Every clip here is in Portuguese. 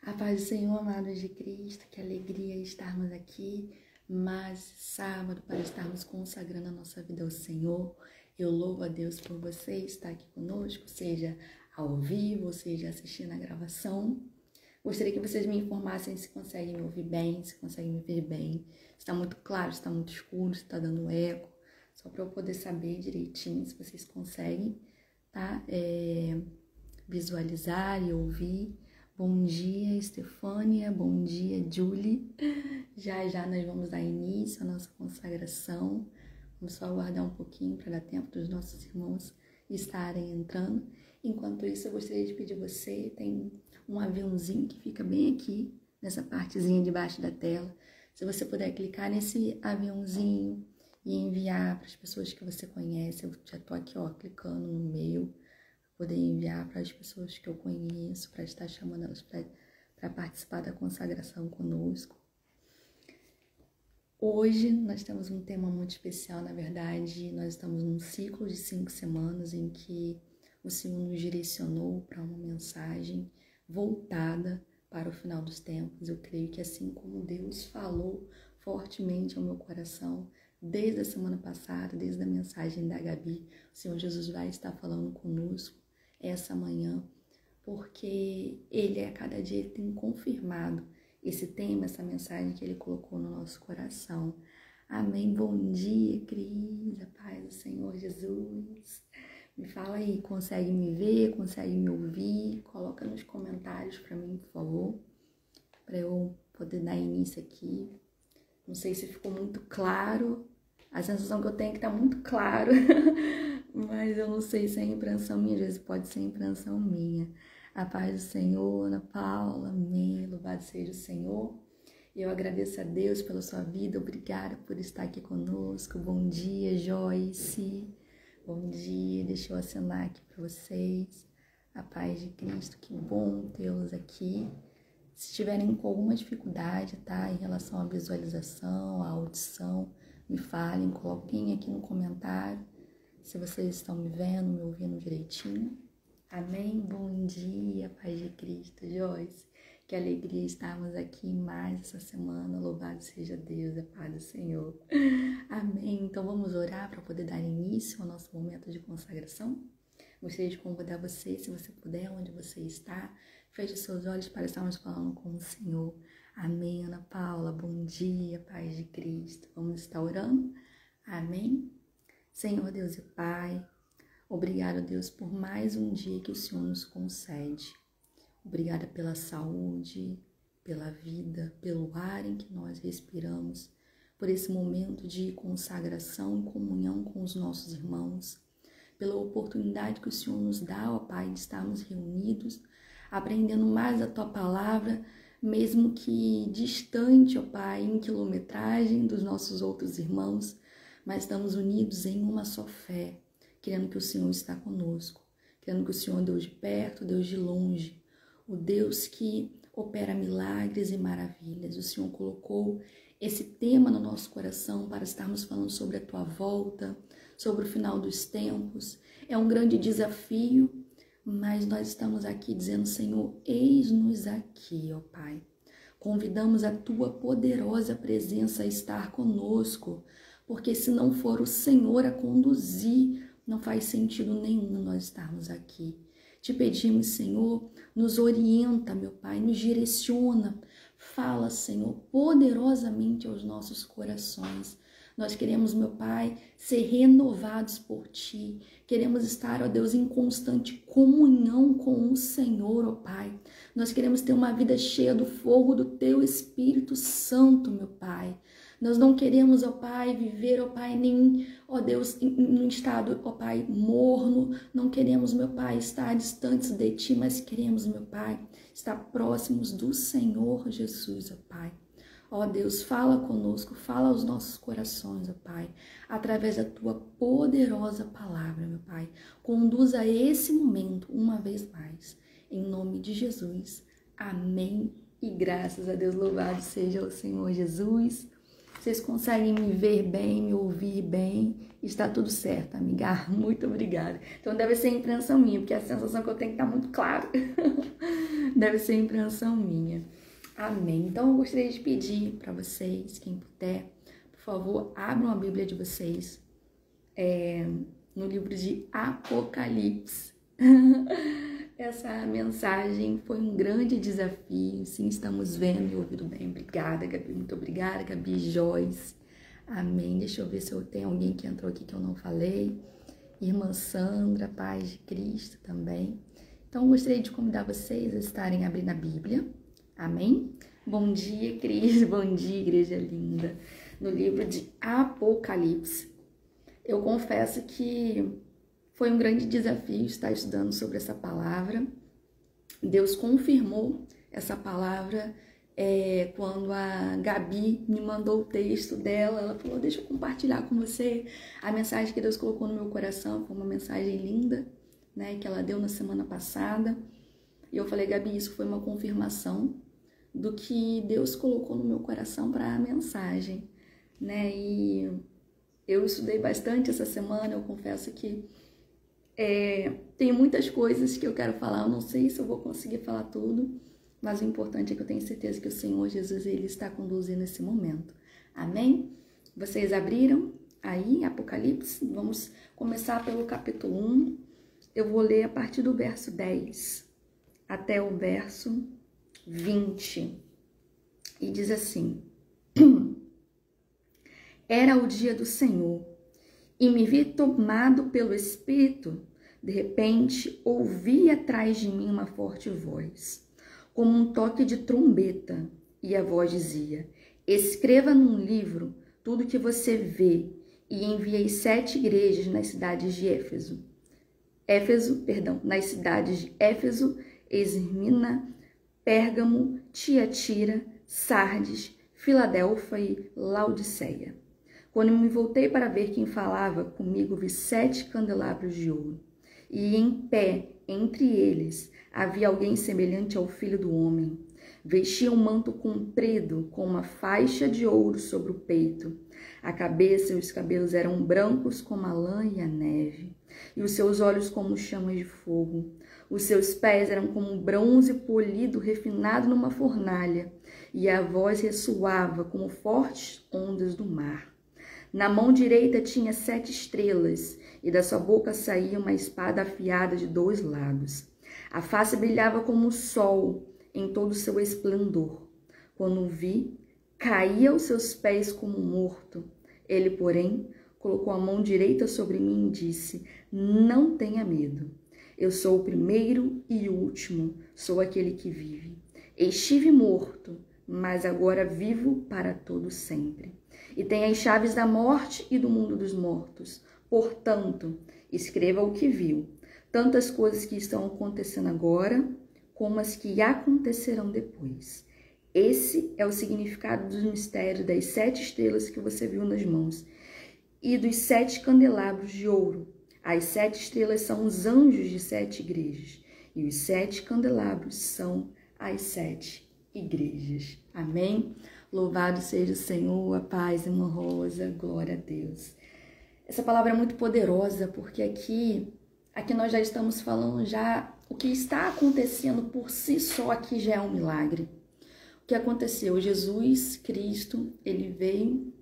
A paz do Senhor, amados de Cristo, que alegria estarmos aqui mais sábado para estarmos consagrando a nossa vida ao Senhor. Eu louvo a Deus por você estar aqui conosco, seja ao vivo, seja assistindo a gravação. Gostaria que vocês me informassem se conseguem me ouvir bem, se conseguem me ver bem. Está muito claro, está muito escuro, se está dando eco, só para eu poder saber direitinho se vocês conseguem, tá? Visualizar e ouvir. Bom dia, Estefânia. Bom dia, Julie. Já nós vamos dar início à nossa consagração. Vamos só aguardar um pouquinho para dar tempo dos nossos irmãos estarem entrando. Enquanto isso, eu gostaria de pedir a você, tem um aviãozinho que fica bem aqui, nessa partezinha de baixo da tela. Se você puder clicar nesse aviãozinho e enviar para as pessoas que você conhece, eu já estou aqui, ó, clicando no meu, poder enviar para as pessoas que eu conheço, para estar chamando elas para participar da consagração conosco. Hoje nós temos um tema muito especial, na verdade, nós estamos num ciclo de 5 semanas em que o Senhor nos direcionou para uma mensagem voltada para o final dos tempos. Eu creio que assim como Deus falou fortemente ao meu coração, desde a semana passada, desde a mensagem da Gabi, o Senhor Jesus vai estar falando conosco essa manhã, porque Ele a cada dia tem confirmado esse tema, essa mensagem que Ele colocou no nosso coração. Amém. Bom dia, Cris, a paz do Senhor Jesus. Me fala aí, consegue me ver, consegue me ouvir? Coloca nos comentários para mim, por favor, para eu poder dar início aqui. Não sei se ficou muito claro, a sensação que eu tenho é que tá muito claro, mas eu não sei se é impressão minha, às vezes pode ser impressão minha. A paz do Senhor, Ana Paula, amém, louvado seja o Senhor. Eu agradeço a Deus pela sua vida, obrigada por estar aqui conosco. Bom dia, Joyce, bom dia, deixa eu acenar aqui para vocês. A paz de Cristo, que bom tê-los aqui. Se tiverem com alguma dificuldade, tá, em relação à visualização, à audição, me falem, coloquem aqui no comentário se vocês estão me vendo, me ouvindo direitinho. Amém? Bom dia, paz de Cristo, Joyce. Que alegria estarmos aqui mais essa semana. Louvado seja Deus, a paz do Senhor. Amém? Então vamos orar para poder dar início ao nosso momento de consagração. Gostaria de convidar você, se você puder, onde você está, feche seus olhos para estarmos falando com o Senhor. Amém, Ana Paula, bom dia, paz de Cristo. Vamos estar orando? Amém? Senhor Deus e Pai, obrigado, Deus, por mais um dia que o Senhor nos concede. Obrigada pela saúde, pela vida, pelo ar em que nós respiramos, por esse momento de consagração e comunhão com os nossos irmãos, pela oportunidade que o Senhor nos dá, ó Pai, de estarmos reunidos, aprendendo mais a Tua palavra, mesmo que distante, ó Pai, em quilometragem dos nossos outros irmãos, mas estamos unidos em uma só fé, querendo que o Senhor está conosco, querendo que o Senhor é Deus de perto, Deus de longe, o Deus que opera milagres e maravilhas. O Senhor colocou esse tema no nosso coração para estarmos falando sobre a Tua volta, sobre o final dos tempos. É um grande desafio, mas nós estamos aqui dizendo, Senhor, eis-nos aqui, ó Pai. Convidamos a Tua poderosa presença a estar conosco, porque se não for o Senhor a conduzir, não faz sentido nenhum nós estarmos aqui. Te pedimos, Senhor, nos orienta, meu Pai, nos direciona. Fala, Senhor, poderosamente aos nossos corações. Nós queremos, meu Pai, ser renovados por Ti. Queremos estar, ó Deus, em constante comunhão com o Senhor, ó Pai. Nós queremos ter uma vida cheia do fogo do Teu Espírito Santo, meu Pai. Nós não queremos, ó Pai, viver, ó Pai, nem, ó Deus, em um estado, ó Pai, morno. Não queremos, meu Pai, estar distantes de Ti, mas queremos, meu Pai, estar próximos do Senhor Jesus, ó Pai. Ó Deus, fala conosco, fala aos nossos corações, ó Pai, através da Tua poderosa palavra, meu Pai. Conduza esse momento uma vez mais, em nome de Jesus. Amém e graças a Deus, louvado seja o Senhor Jesus. Vocês conseguem me ver bem, me ouvir bem? Está tudo certo, amiga. Muito obrigada. Então deve ser impressão minha, porque a sensação que eu tenho que estar muito clara. Deve ser impressão minha. Amém. Então eu gostaria de pedir para vocês, quem puder, por favor, abram a Bíblia de vocês no livro de Apocalipse. Essa mensagem foi um grande desafio. Sim, estamos vendo e ouvindo bem. Obrigada, Gabi. Muito obrigada, Gabi Joyce. Amém. Deixa eu ver se eu tenho alguém que entrou aqui que eu não falei. Irmã Sandra, paz de Cristo também. Então, eu gostaria de convidar vocês a estarem abrindo a Bíblia. Amém? Bom dia, Cris. Bom dia, igreja linda. No livro de Apocalipse. Eu confesso que foi um grande desafio estar estudando sobre essa palavra. Deus confirmou essa palavra quando a Gabi me mandou o texto dela. Ela falou, deixa eu compartilhar com você a mensagem que Deus colocou no meu coração. Foi uma mensagem linda, né, que ela deu na semana passada. E eu falei, Gabi, isso foi uma confirmação do que Deus colocou no meu coração para a mensagem, né? E eu estudei bastante essa semana. Eu confesso que tem muitas coisas que eu quero falar, eu não sei se eu vou conseguir falar tudo, mas o importante é que eu tenho certeza que o Senhor Jesus, Ele está conduzindo esse momento. Amém? Vocês abriram aí Apocalipse? Vamos começar pelo capítulo 1. Eu vou ler a partir do verso 10 até o verso 20. E diz assim: Era o dia do Senhor, e me vi tomado pelo Espírito. De repente, ouvi atrás de mim uma forte voz, como um toque de trombeta, e a voz dizia: Escreva num livro tudo o que você vê, e enviei 7 igrejas nas cidades de nas cidades de Éfeso, Esmirna, Pérgamo, Tiatira, Sardes, Filadélfia e Laodiceia. Quando me voltei para ver quem falava comigo, vi 7 candelabros de ouro. E em pé, entre eles, havia alguém semelhante ao Filho do Homem. Vestia um manto comprido, com uma faixa de ouro sobre o peito. A cabeça e os cabelos eram brancos como a lã e a neve, e os seus olhos como chamas de fogo. Os seus pés eram como bronze polido, refinado numa fornalha, e a voz ressoava como fortes ondas do mar. Na mão direita tinha 7 estrelas, e da sua boca saía uma espada afiada de 2 lados. A face brilhava como o sol em todo o seu esplendor. Quando o vi, caí aos seus pés como morto. Ele, porém, colocou a mão direita sobre mim e disse: Não tenha medo. Eu sou o primeiro e o último, sou aquele que vive. Estive morto, mas agora vivo para todo sempre. E tenho as chaves da morte e do mundo dos mortos. Portanto, escreva o que viu, tanto as coisas que estão acontecendo agora, como as que acontecerão depois. Esse é o significado dos mistérios das 7 estrelas que você viu nas mãos e dos 7 candelabros de ouro. As 7 estrelas são os anjos de 7 igrejas, e os 7 candelabros são as 7 igrejas. Amém? Louvado seja o Senhor, a paz, irmã Rosa, glória a Deus. Essa palavra é muito poderosa, porque aqui nós já estamos falando o que está acontecendo por si só aqui já é um milagre. O que aconteceu? Jesus Cristo, ele veio,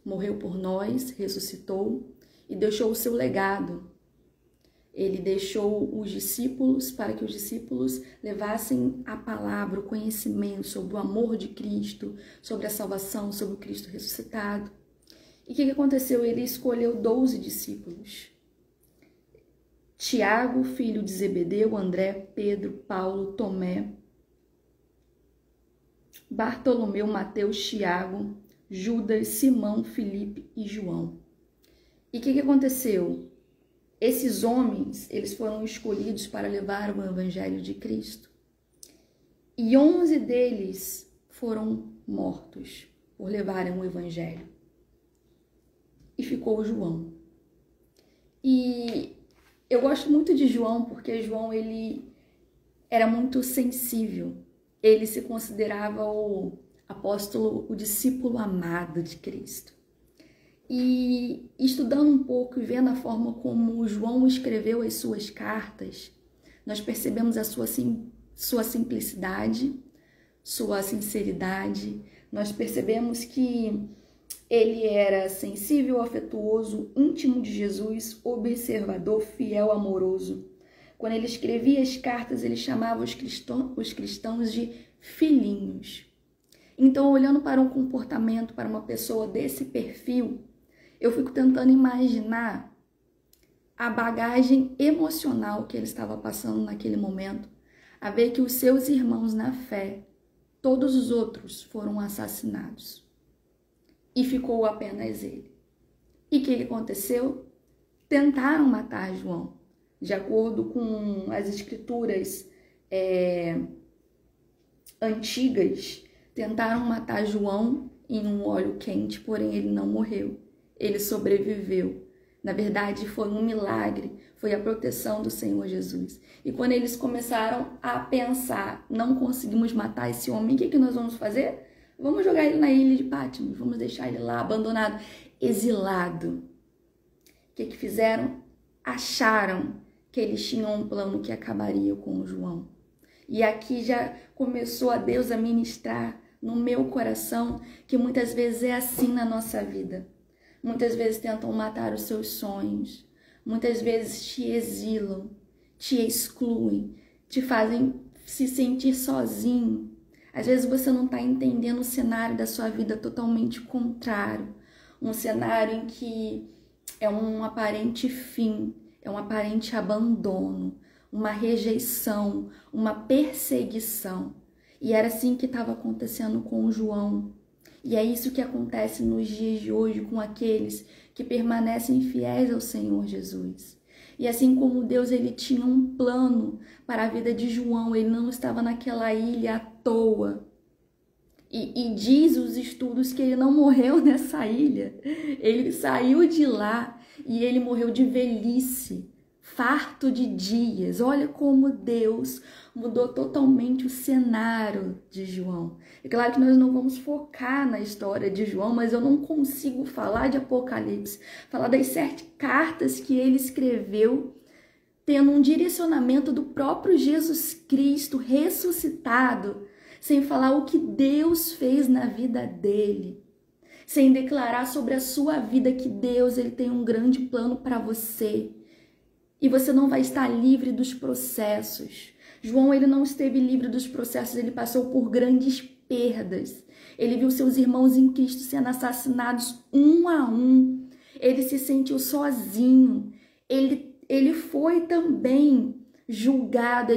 morreu por nós, ressuscitou e deixou o seu legado. Ele deixou os discípulos para que os discípulos levassem a palavra, o conhecimento sobre o amor de Cristo, sobre a salvação, sobre o Cristo ressuscitado. E o que aconteceu? Ele escolheu 12 discípulos. Tiago, filho de Zebedeu, André, Pedro, Paulo, Tomé, Bartolomeu, Mateus, Tiago, Judas, Simão, Filipe e João. E o que aconteceu? Esses homens, eles foram escolhidos para levar o evangelho de Cristo. E 11 deles foram mortos por levarem o evangelho. E ficou João. E eu gosto muito de João, porque João, ele era muito sensível. Ele se considerava o apóstolo, o discípulo amado de Cristo. E estudando um pouco e vendo a forma como João escreveu as suas cartas, nós percebemos a sua simplicidade, sua sinceridade. Nós percebemos que ele era sensível, afetuoso, íntimo de Jesus, observador, fiel, amoroso. Quando ele escrevia as cartas, ele chamava os cristãos de filhinhos. Então, olhando para um comportamento, para uma pessoa desse perfil, eu fico tentando imaginar a bagagem emocional que ele estava passando naquele momento, a ver que os seus irmãos na fé, todos os outros foram assassinados. E ficou apenas ele. E o que aconteceu? Tentaram matar João. De acordo com as escrituras antigas, tentaram matar João em um óleo quente, porém ele não morreu. Ele sobreviveu. Na verdade, foi um milagre, foi a proteção do Senhor Jesus. E quando eles começaram a pensar, não conseguimos matar esse homem, o que nós vamos fazer? Vamos jogar ele na ilha de Patmos, vamos deixar ele lá abandonado, exilado. O que fizeram? Acharam que eles tinham um plano que acabaria com o João. E aqui já começou a Deus a ministrar no meu coração que muitas vezes é assim na nossa vida. Muitas vezes tentam matar os seus sonhos, muitas vezes te exilam, te excluem, te fazem se sentir sozinho. Às vezes você não está entendendo o cenário da sua vida totalmente contrário, um cenário em que é um aparente fim, é um aparente abandono, uma rejeição, uma perseguição. E era assim que estava acontecendo com o João. E é isso que acontece nos dias de hoje com aqueles que permanecem fiéis ao Senhor Jesus. E assim como Deus ele tinha um plano para a vida de João, ele não estava naquela ilha à toa. E diz os estudos que ele não morreu nessa ilha. Ele saiu de lá e ele morreu de velhice, farto de dias. Olha como Deus mudou totalmente o cenário de João. É claro que nós não vamos focar na história de João, mas eu não consigo falar de Apocalipse, falar das 7 cartas que ele escreveu, tendo um direcionamento do próprio Jesus Cristo ressuscitado, sem falar o que Deus fez na vida dele, sem declarar sobre a sua vida que Deus ele tem um grande plano para você. E você não vai estar livre dos processos. João ele não esteve livre dos processos, ele passou por grandes perdas. Ele viu seus irmãos em Cristo sendo assassinados um a um. Ele se sentiu sozinho. Ele foi também julgado,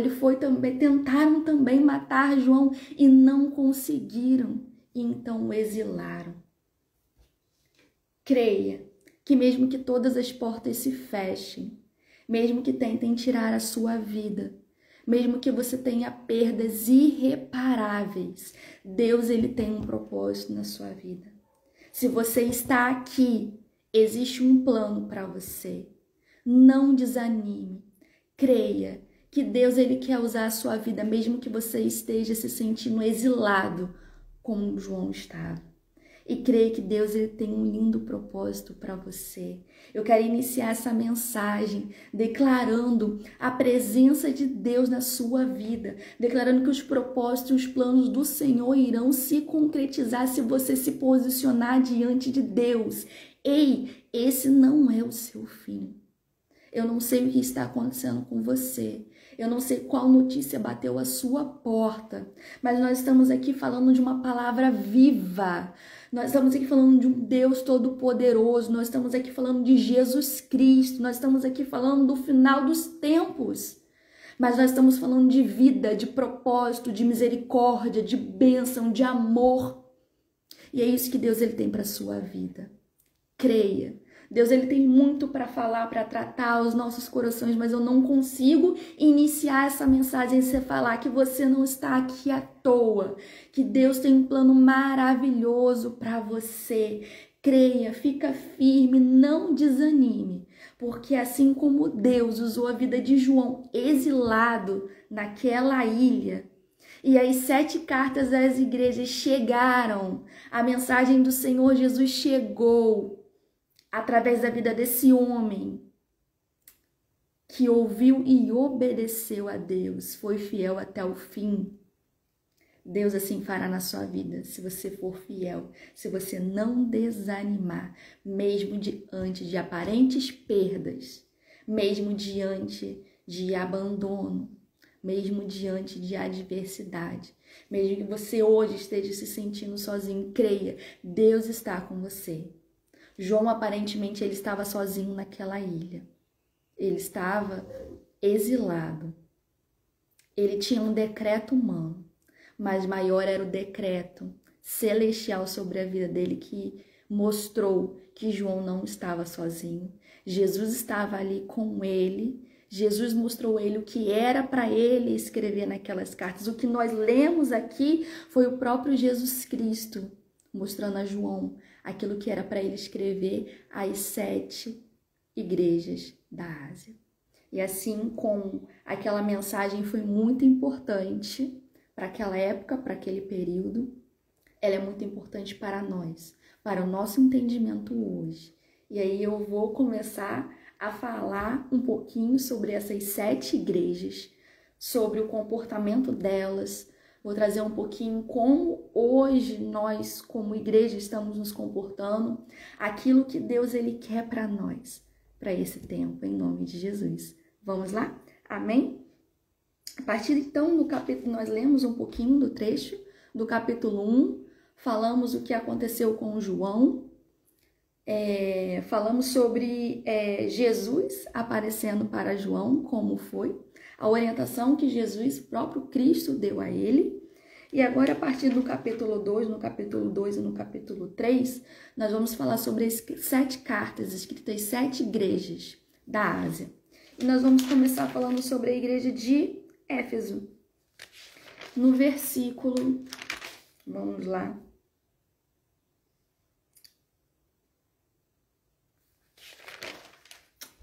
tentaram também matar João e não conseguiram. E então o exilaram. Creia que mesmo que todas as portas se fechem, mesmo que tentem tirar a sua vida, mesmo que você tenha perdas irreparáveis, Deus ele tem um propósito na sua vida. Se você está aqui, existe um plano para você. Não desanime. Creia que Deus ele quer usar a sua vida, mesmo que você esteja se sentindo exilado, como João estava. E creia que Deus ele tem um lindo propósito para você. Eu quero iniciar essa mensagem declarando a presença de Deus na sua vida, declarando que os propósitos e os planos do Senhor irão se concretizar se você se posicionar diante de Deus. Ei, esse não é o seu fim. Eu não sei o que está acontecendo com você. Eu não sei qual notícia bateu a sua porta, mas nós estamos aqui falando de uma palavra viva. Nós estamos aqui falando de um Deus todo-poderoso. Nós estamos aqui falando de Jesus Cristo. Nós estamos aqui falando do final dos tempos. Mas nós estamos falando de vida, de propósito, de misericórdia, de bênção, de amor. E é isso que Deus ele tem para a sua vida. Creia. Deus ele tem muito para falar, para tratar os nossos corações, mas eu não consigo iniciar essa mensagem sem falar que você não está aqui à toa, que Deus tem um plano maravilhoso para você. Creia, fica firme, não desanime, porque assim como Deus usou a vida de João exilado naquela ilha, E as 7 cartas às igrejas chegaram. A mensagem do Senhor Jesus chegou através da vida desse homem que ouviu e obedeceu a Deus, foi fiel até o fim. Deus assim fará na sua vida, se você for fiel, se você não desanimar, mesmo diante de aparentes perdas, mesmo diante de abandono, mesmo diante de adversidade, mesmo que você hoje esteja se sentindo sozinho, creia, Deus está com você. João, aparentemente, ele estava sozinho naquela ilha. Ele estava exilado. Ele tinha um decreto humano, mas maior era o decreto celestial sobre a vida dele, que mostrou que João não estava sozinho. Jesus estava ali com ele. Jesus mostrou a ele o que era para ele escrever naquelas cartas. O que nós lemos aqui foi o próprio Jesus Cristo mostrando a João aquilo que era para ele escrever às 7 igrejas da Ásia. E assim como aquela mensagem foi muito importante para aquela época, para aquele período, ela é muito importante para nós, para o nosso entendimento hoje. E aí eu vou começar a falar um pouquinho sobre essas 7 igrejas, sobre o comportamento delas. Vou trazer um pouquinho como hoje nós, como igreja, estamos nos comportando, aquilo que Deus ele quer para nós, para esse tempo, em nome de Jesus. Vamos lá? Amém? A partir então do capítulo, nós lemos um pouquinho do trecho do capítulo 1, falamos o que aconteceu com João, falamos sobre Jesus aparecendo para João, como foi, a orientação que Jesus, próprio Cristo, deu a ele. E agora, a partir do capítulo 2, no capítulo 2 e no capítulo 3, nós vamos falar sobre as 7 cartas escritas às 7 igrejas da Ásia. E nós vamos começar falando sobre a igreja de Éfeso. No versículo, vamos lá.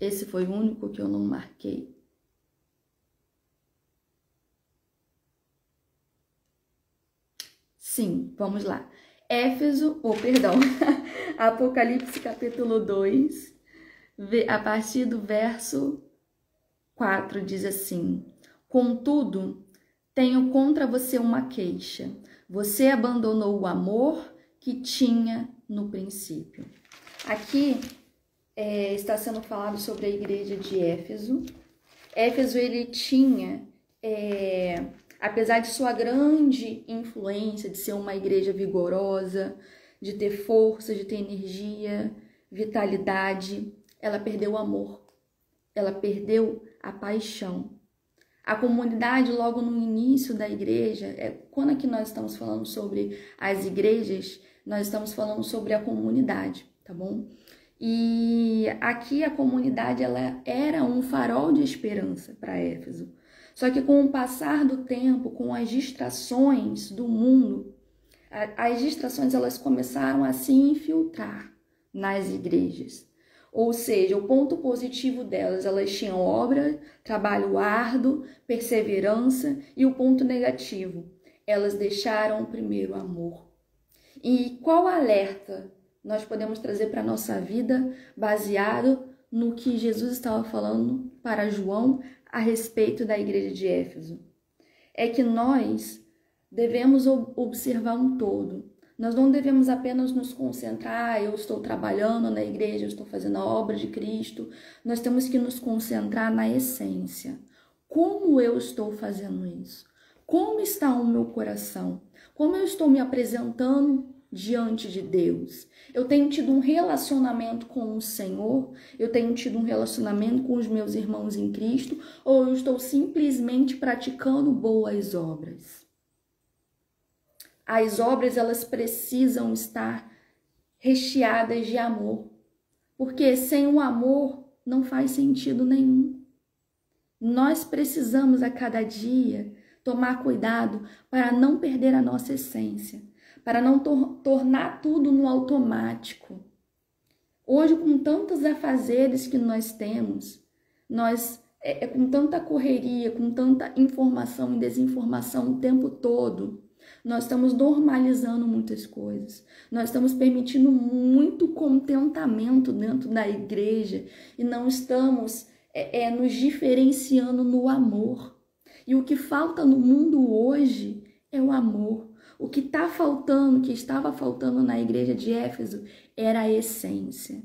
Esse foi o único que eu não marquei. Sim, vamos lá. Apocalipse capítulo 2, a partir do verso 4, diz assim: Contudo, tenho contra você uma queixa. Você abandonou o amor que tinha no princípio. Aqui está sendo falado sobre a igreja de Éfeso. Éfeso, ele tinha, apesar de sua grande influência, de ser uma igreja vigorosa, de ter força, de ter energia, vitalidade, ela perdeu o amor, ela perdeu a paixão. A comunidade, logo no início da igreja, quando aqui nós estamos falando sobre as igrejas, nós estamos falando sobre a comunidade, tá bom? E aqui a comunidade, ela era um farol de esperança para Éfeso. Só que com o passar do tempo, com as distrações do mundo, as distrações elas começaram a se infiltrar nas igrejas. Ou seja, o ponto positivo delas, elas tinham obra, trabalho árduo, perseverança, e o ponto negativo, elas deixaram o primeiro amor. E qual alerta nós podemos trazer para a nossa vida baseado no que Jesus estava falando para João a respeito da igreja de Éfeso? É que nós devemos observar um todo. Nós não devemos apenas nos concentrar, eu estou trabalhando na igreja, eu estou fazendo a obra de Cristo. Nós temos que nos concentrar na essência. Como eu estou fazendo isso? Como está o meu coração? Como eu estou me apresentando diante de Deus? Eu tenho tido um relacionamento com o Senhor? Eu tenho tido um relacionamento com os meus irmãos em Cristo? Ou eu estou simplesmente praticando boas obras? As obras, elas precisam estar recheadas de amor, porque sem o amor não faz sentido nenhum. Nós precisamos a cada dia tomar cuidado para não perder a nossa essência, para não tornar tudo no automático. Hoje, com tantos afazeres que nós temos, nós com tanta correria, com tanta informação e desinformação o tempo todo, nós estamos normalizando muitas coisas. Nós estamos permitindo muito contentamento dentro da igreja e não estamos nos diferenciando no amor. E o que falta no mundo hoje é o amor. O que está faltando, que estava faltando na igreja de Éfeso, era a essência.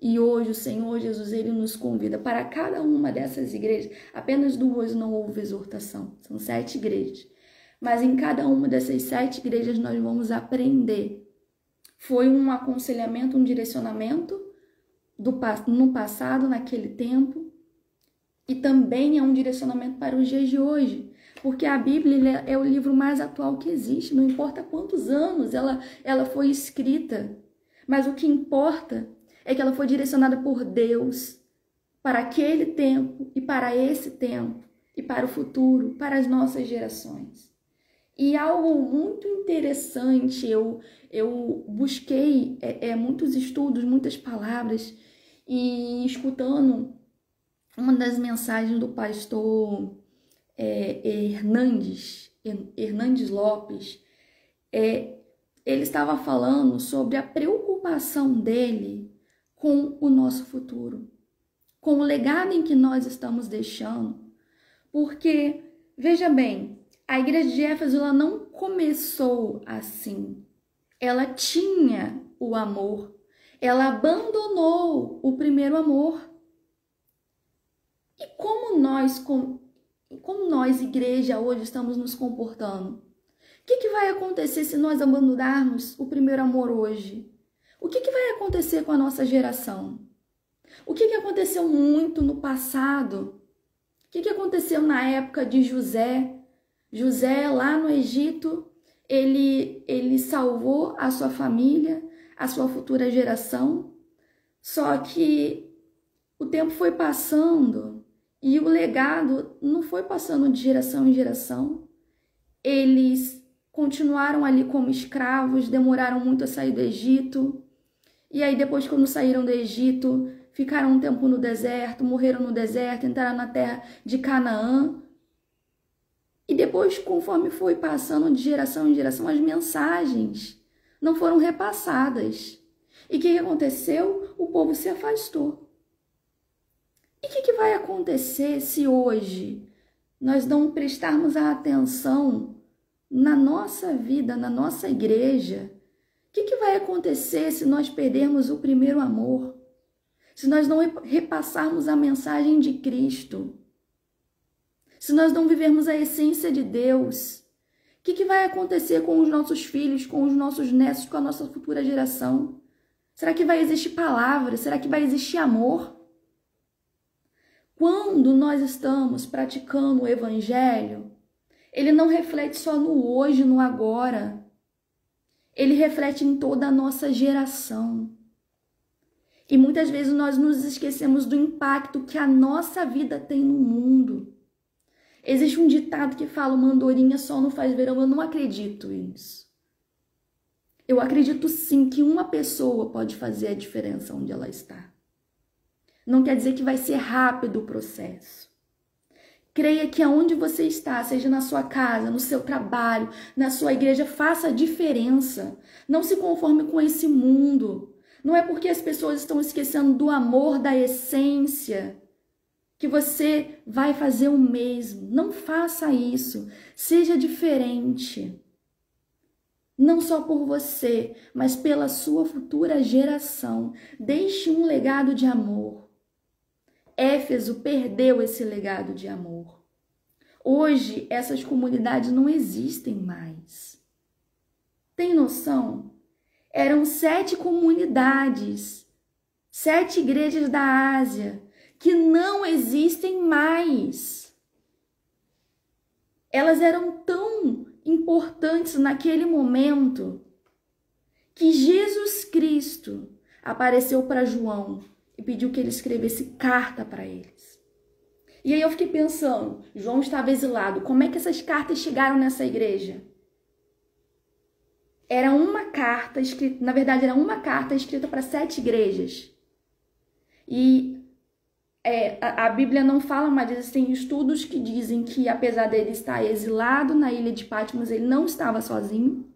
E hoje o Senhor Jesus, Ele nos convida para cada uma dessas igrejas. Apenas 2 não houve exortação, são 7 igrejas. Mas em cada uma dessas 7 igrejas nós vamos aprender. Foi um aconselhamento, um direcionamento no passado, naquele tempo. E também é um direcionamento para os dias de hoje. Porque a Bíblia é o livro mais atual que existe. Não importa quantos anos ela foi escrita. Mas o que importa é que ela foi direcionada por Deus para aquele tempo e para esse tempo e para o futuro, para as nossas gerações. E algo muito interessante, eu busquei muitos estudos, muitas palavras, e escutando uma das mensagens do pastor Hernandes Lopes, ele estava falando sobre a preocupação dele com o nosso futuro, com o legado em que nós estamos deixando. Porque, veja bem, a igreja de Éfeso ela não começou assim. Ela tinha o amor. Ela abandonou o primeiro amor. E como nós, igreja, hoje estamos nos comportando? O que vai acontecer se nós abandonarmos o primeiro amor hoje? O que vai acontecer com a nossa geração? O que aconteceu muito no passado? O que aconteceu na época de José? José, lá no Egito, ele salvou a sua família, a sua futura geração. Só que o tempo foi passando e o legado não foi passando de geração em geração. Eles continuaram ali como escravos, demoraram muito a sair do Egito. E aí depois, quando saíram do Egito, ficaram um tempo no deserto, morreram no deserto, entraram na terra de Canaã. E depois, conforme foi passando de geração em geração, as mensagens não foram repassadas. E o que aconteceu? O povo se afastou. E o que vai acontecer se hoje nós não prestarmos a atenção na nossa vida, na nossa igreja? O que vai acontecer se nós perdermos o primeiro amor? Se nós não repassarmos a mensagem de Cristo? Se nós não vivermos a essência de Deus? O que vai acontecer com os nossos filhos, com os nossos netos, com a nossa futura geração? Será que vai existir palavra? Será que vai existir amor? Quando nós estamos praticando o Evangelho, ele não reflete só no hoje, no agora. Ele reflete em toda a nossa geração. E muitas vezes nós nos esquecemos do impacto que a nossa vida tem no mundo. Existe um ditado que fala, uma andorinha só não faz verão. Eu não acredito nisso. Eu acredito sim que uma pessoa pode fazer a diferença onde ela está. Não quer dizer que vai ser rápido o processo. Creia que aonde você está, seja na sua casa, no seu trabalho, na sua igreja, faça a diferença. Não se conforme com esse mundo. Não é porque as pessoas estão esquecendo do amor, da essência, que você vai fazer o mesmo. Não faça isso. Seja diferente. Não só por você, mas pela sua futura geração. Deixe um legado de amor. Éfeso perdeu esse legado de amor. Hoje, essas comunidades não existem mais. Tem noção? Eram 7 comunidades, 7 igrejas da Ásia, que não existem mais. Elas eram tão importantes naquele momento que Jesus Cristo apareceu para João e pediu que ele escrevesse carta para eles. E aí eu fiquei pensando, João estava exilado, como é que essas cartas chegaram nessa igreja? Era uma carta escrita, na verdade era uma carta escrita para 7 igrejas. E A Bíblia não fala, mas existem estudos que dizem que, apesar dele estar exilado na ilha de Patmos, ele não estava sozinho.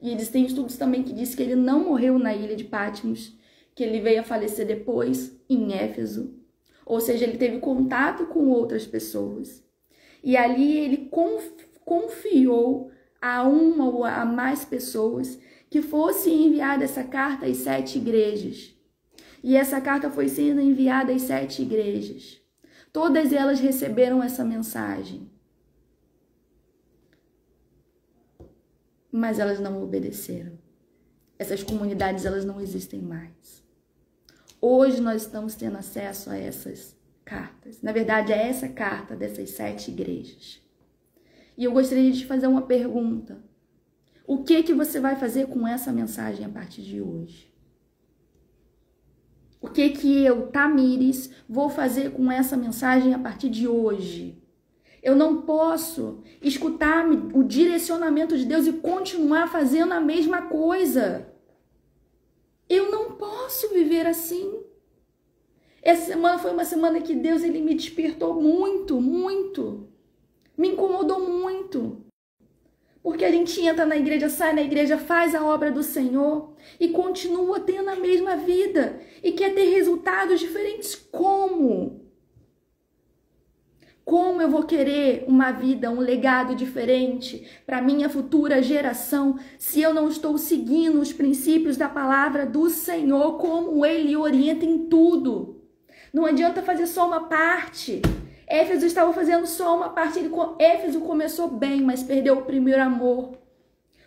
E existem estudos também que dizem que ele não morreu na ilha de Patmos, que ele veio a falecer depois em Éfeso. Ou seja, ele teve contato com outras pessoas. E ali ele confiou a uma ou a mais pessoas que fosse enviada essa carta às 7 igrejas. E essa carta foi sendo enviada às 7 igrejas. Todas elas receberam essa mensagem. Mas elas não obedeceram. Essas comunidades, elas não existem mais. Hoje nós estamos tendo acesso a essas cartas. Na verdade, é essa carta dessas 7 igrejas. E eu gostaria de te fazer uma pergunta. O que você vai fazer com essa mensagem a partir de hoje? O que eu, Tamires, vou fazer com essa mensagem a partir de hoje? Eu não posso escutar o direcionamento de Deus e continuar fazendo a mesma coisa. Eu não posso viver assim. Essa semana foi uma semana que Deus ele me despertou muito, muito. Me incomodou muito. Porque a gente entra na igreja, sai na igreja, faz a obra do Senhor e continua tendo a mesma vida e quer ter resultados diferentes. Como? Como eu vou querer uma vida, um legado diferente para minha futura geração se eu não estou seguindo os princípios da palavra do Senhor como Ele orienta em tudo? Não adianta fazer só uma parte. Éfeso estava fazendo só uma parte. Éfeso começou bem, mas perdeu o primeiro amor.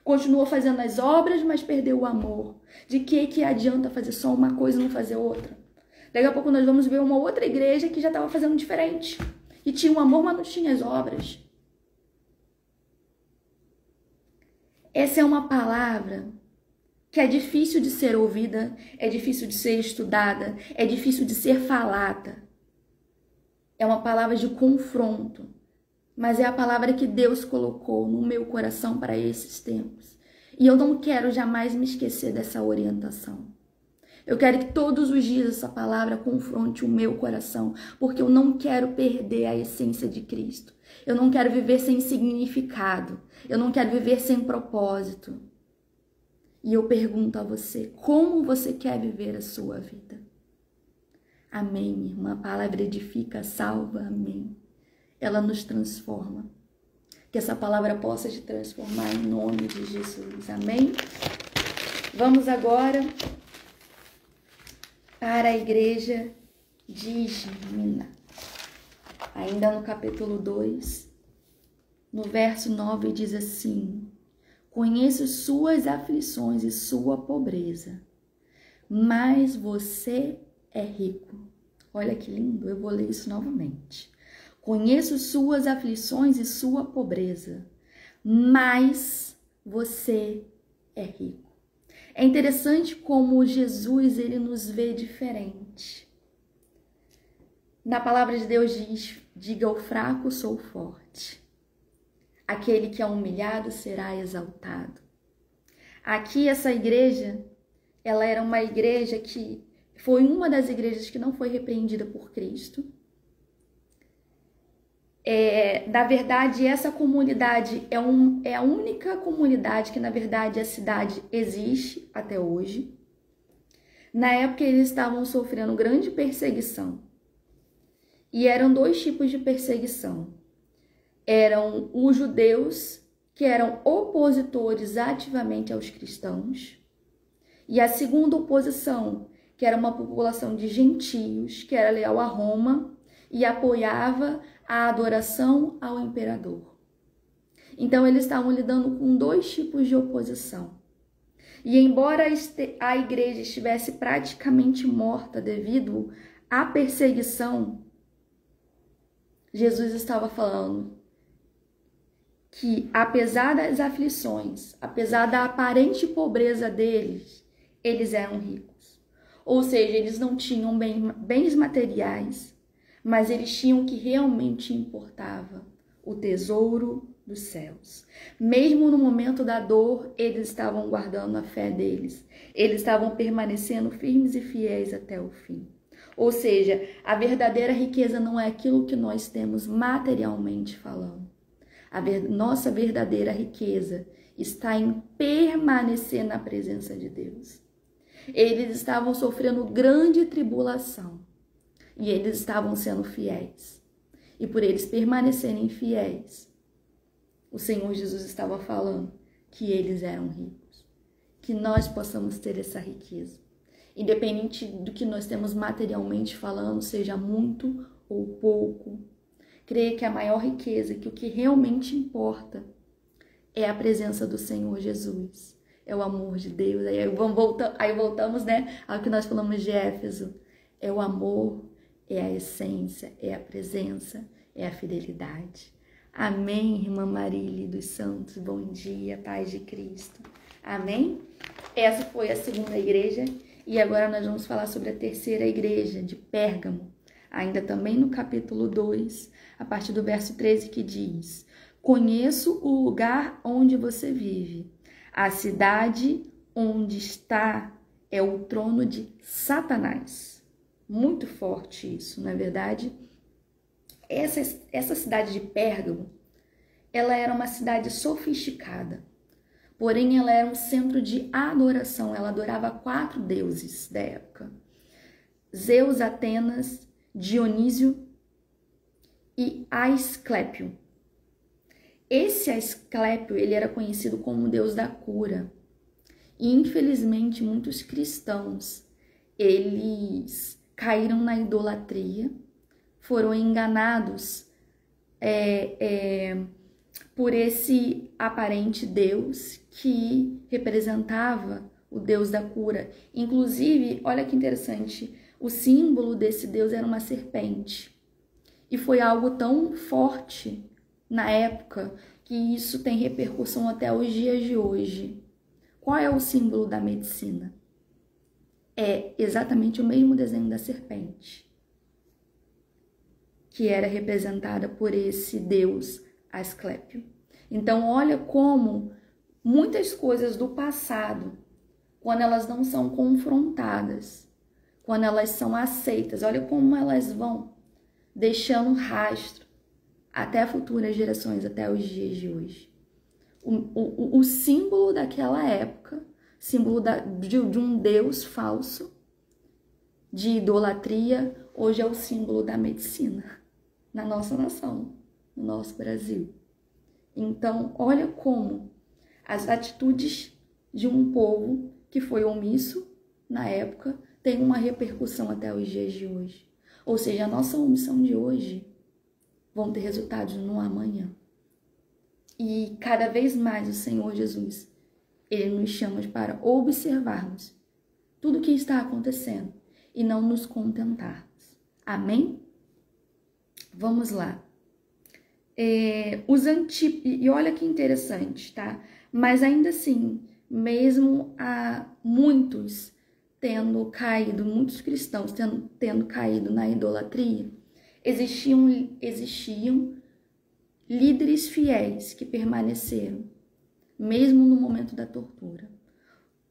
Continuou fazendo as obras, mas perdeu o amor. De que adianta fazer só uma coisa e não fazer outra? Daqui a pouco nós vamos ver uma outra igreja que já estava fazendo diferente. E tinha o amor, mas não tinha as obras. Essa é uma palavra que é difícil de ser ouvida, é difícil de ser estudada, é difícil de ser falada. É uma palavra de confronto, mas é a palavra que Deus colocou no meu coração para esses tempos. E eu não quero jamais me esquecer dessa orientação. Eu quero que todos os dias essa palavra confronte o meu coração, porque eu não quero perder a essência de Cristo. Eu não quero viver sem significado. Eu não quero viver sem propósito. E eu pergunto a você, como você quer viver a sua vida? Amém, minha irmã. A palavra edifica, salva, amém. Ela nos transforma. Que essa palavra possa te transformar em nome de Jesus, amém? Vamos agora para a igreja de Esmirna. Ainda no capítulo 2, no verso 9, diz assim: conheço suas aflições e sua pobreza, mas você é rico. Olha que lindo, eu vou ler isso novamente. Conheço suas aflições e sua pobreza, mas você é rico. É interessante como Jesus ele nos vê diferente. Na palavra de Deus diz: diga ao fraco, sou forte. Aquele que é humilhado será exaltado. Aqui essa igreja, ela era uma igreja que foi uma das igrejas que não foi repreendida por Cristo. Na verdade, essa comunidade é a única comunidade que, na verdade, a cidade existe até hoje. Na época, eles estavam sofrendo grande perseguição. E eram 2 tipos de perseguição. Eram os judeus, que eram opositores ativamente aos cristãos. E a segunda oposição, que era uma população de gentios, que era leal a Roma e apoiava a adoração ao imperador. Então, eles estavam lidando com 2 tipos de oposição. E embora a igreja estivesse praticamente morta devido à perseguição, Jesus estava falando que, apesar das aflições, apesar da aparente pobreza deles, eles eram ricos. Ou seja, eles não tinham bens materiais, mas eles tinham o que realmente importava: o tesouro dos céus. Mesmo no momento da dor, eles estavam guardando a fé deles. Eles estavam permanecendo firmes e fiéis até o fim. Ou seja, a verdadeira riqueza não é aquilo que nós temos materialmente falando. Nossa verdadeira riqueza está em permanecer na presença de Deus. Eles estavam sofrendo grande tribulação e eles estavam sendo fiéis. E por eles permanecerem fiéis, o Senhor Jesus estava falando que eles eram ricos. Que nós possamos ter essa riqueza. Independente do que nós temos materialmente falando, seja muito ou pouco. Creia que a maior riqueza, que o que realmente importa é a presença do Senhor Jesus. É o amor de Deus. Aí voltamos, né, ao que nós falamos de Éfeso. É o amor, é a essência, é a presença, é a fidelidade. Amém, irmã Marília dos Santos. Bom dia, paz de Cristo. Amém? Essa foi a segunda igreja e agora nós vamos falar sobre a terceira igreja de Pérgamo. Ainda também no capítulo 2, a partir do verso 13, que diz: Conheço o lugar onde você vive. A cidade onde está é o trono de Satanás. Muito forte isso, não é verdade? Essa cidade de Pérgamo, ela era uma cidade sofisticada. Porém, ela era um centro de adoração. Ela adorava 4 deuses da época: Zeus, Atenas, Dionísio e Asclépio. Esse Asclépio, ele era conhecido como o deus da cura. E, infelizmente, muitos cristãos, eles caíram na idolatria, foram enganados por esse aparente Deus que representava o Deus da cura. Inclusive, olha que interessante, o símbolo desse Deus era uma serpente. E foi algo tão forte na época que isso tem repercussão até os dias de hoje. Qual é o símbolo da medicina? É exatamente o mesmo desenho da serpente, que era representada por esse Deus Asclépio. Então, olha como muitas coisas do passado, quando elas não são confrontadas, quando elas são aceitas, olha como elas vão deixando rastro até futuras gerações, até os dias de hoje. O símbolo daquela época, símbolo de um Deus falso, de idolatria, hoje é o símbolo da medicina na nossa nação, no nosso Brasil. Então, olha como as atitudes de um povo que foi omisso na época tem uma repercussão até os dias de hoje. Ou seja, a nossa omissão de hoje vão ter resultados no amanhã. E cada vez mais o Senhor Jesus, Ele nos chama para observarmos tudo o que está acontecendo e não nos contentarmos. Amém? Vamos lá. E olha que interessante, tá? Mas ainda assim, mesmo há muitos tendo caído, muitos cristãos tendo caído na idolatria, existiam líderes fiéis que permaneceram, mesmo no momento da tortura.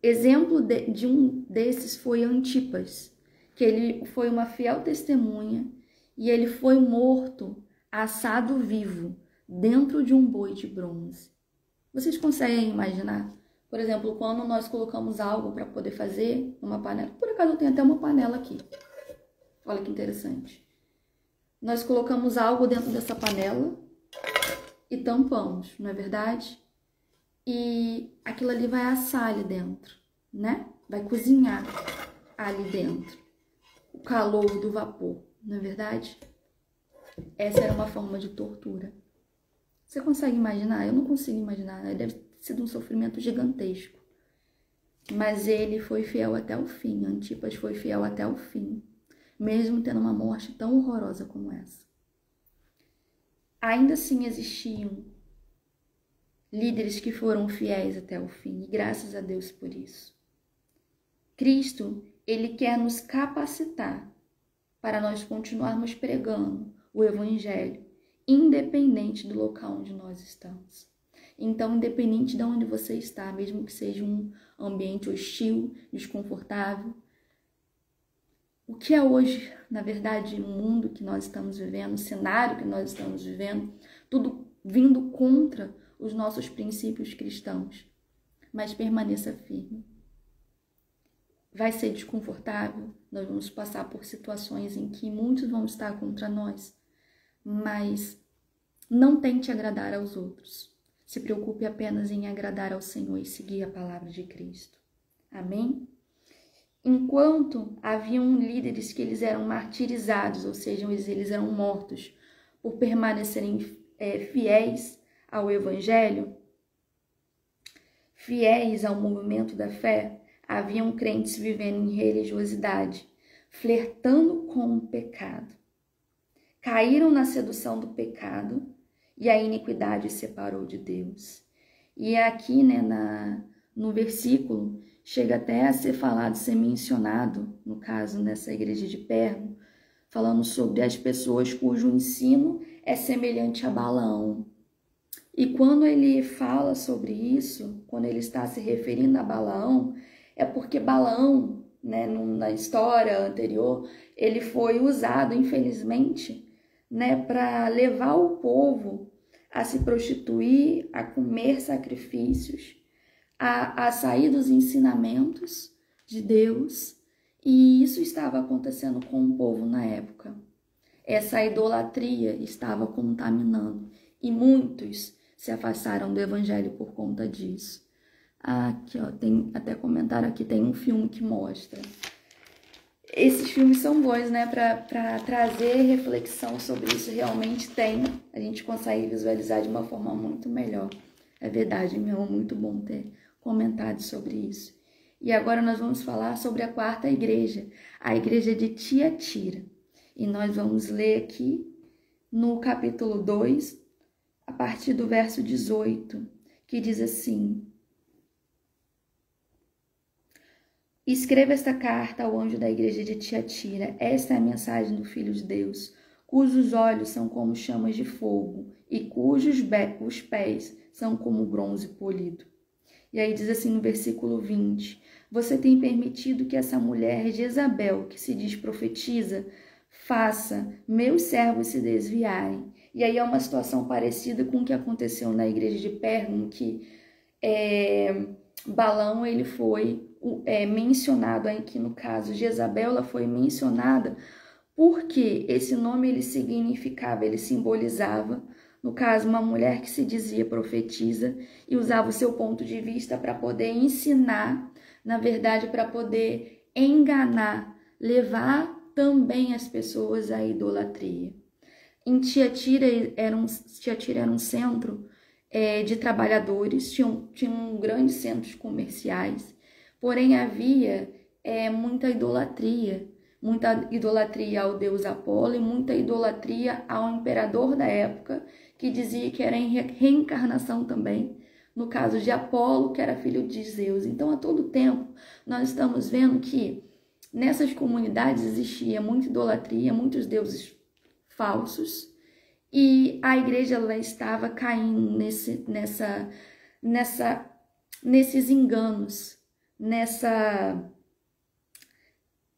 Exemplo de um desses foi Antipas, que ele foi uma fiel testemunha e ele foi morto, assado vivo, dentro de um boi de bronze. Vocês conseguem imaginar? Por exemplo, quando nós colocamos algo para poder fazer numa panela. Por acaso eu tenho até uma panela aqui. Olha que interessante. Nós colocamos algo dentro dessa panela e tampamos, não é verdade? E aquilo ali vai assar ali dentro, né? Vai cozinhar ali dentro. O calor do vapor, não é verdade? Essa era uma forma de tortura. Você consegue imaginar? Eu não consigo imaginar, né? Deve ter sido um sofrimento gigantesco. Mas ele foi fiel até o fim. Antipas foi fiel até o fim, mesmo tendo uma morte tão horrorosa como essa. Ainda assim existiam líderes que foram fiéis até o fim, e graças a Deus por isso. Cristo, Ele quer nos capacitar para nós continuarmos pregando o Evangelho, independente do local onde nós estamos. Então, independente de onde você está, mesmo que seja um ambiente hostil, desconfortável, o que é hoje, na verdade, o mundo que nós estamos vivendo, o cenário que nós estamos vivendo, tudo vindo contra os nossos princípios cristãos. Mas permaneça firme. Vai ser desconfortável, nós vamos passar por situações em que muitos vão estar contra nós, mas não tente agradar aos outros. Se preocupe apenas em agradar ao Senhor e seguir a palavra de Cristo. Amém? Enquanto haviam líderes que eles eram martirizados, ou seja, eles eram mortos por permanecerem fiéis ao Evangelho, fiéis ao movimento da fé, haviam crentes vivendo em religiosidade, flertando com o pecado. Caíram na sedução do pecado e a iniquidade os separou de Deus. E aqui, no versículo, chega até a ser falado, ser mencionado, no caso, nessa igreja de Pérgamo, falando sobre as pessoas cujo ensino é semelhante a Balaão. E quando ele fala sobre isso, quando ele está se referindo a Balaão, é porque Balaão, na história anterior, ele foi usado, infelizmente, para levar o povo a se prostituir, a comer sacrifícios, a sair dos ensinamentos de Deus, e isso estava acontecendo com o povo na época. Essa idolatria estava contaminando, e muitos se afastaram do evangelho por conta disso. Aqui, tem até comentário aqui, tem um filme que mostra. Esses filmes são bons, para trazer reflexão sobre isso. Realmente a gente consegue visualizar de uma forma muito melhor. É verdade, meu, é muito bom ter comentado sobre isso. E agora nós vamos falar sobre a quarta igreja, a igreja de Tiatira. E nós vamos ler aqui no capítulo 2, a partir do verso 18, que diz assim: Escreva esta carta ao anjo da igreja de Tiatira. Esta é a mensagem do Filho de Deus, cujos olhos são como chamas de fogo e cujos os pés são como bronze polido. E aí diz assim no versículo 20: Você tem permitido que essa mulher Jezabel, que se diz profetiza, faça meus servos se desviarem. E aí é uma situação parecida com o que aconteceu na igreja de Pérgamo, que Balaão ele foi mencionado aqui, no caso Jezabel, ela foi mencionada porque esse nome ele significava, ele simbolizava, no caso, uma mulher que se dizia profetisa e usava o seu ponto de vista para poder ensinar, na verdade, para poder enganar, levar também as pessoas à idolatria. Em Tiatira era um centro de trabalhadores, tinham grandes centros comerciais, porém havia muita idolatria ao deus Apolo e muita idolatria ao imperador da época, que dizia que era em reencarnação também, no caso de Apolo, que era filho de Zeus. Então, a todo tempo, nós estamos vendo que nessas comunidades existia muita idolatria, muitos deuses falsos, e a igreja ela estava caindo nesses enganos,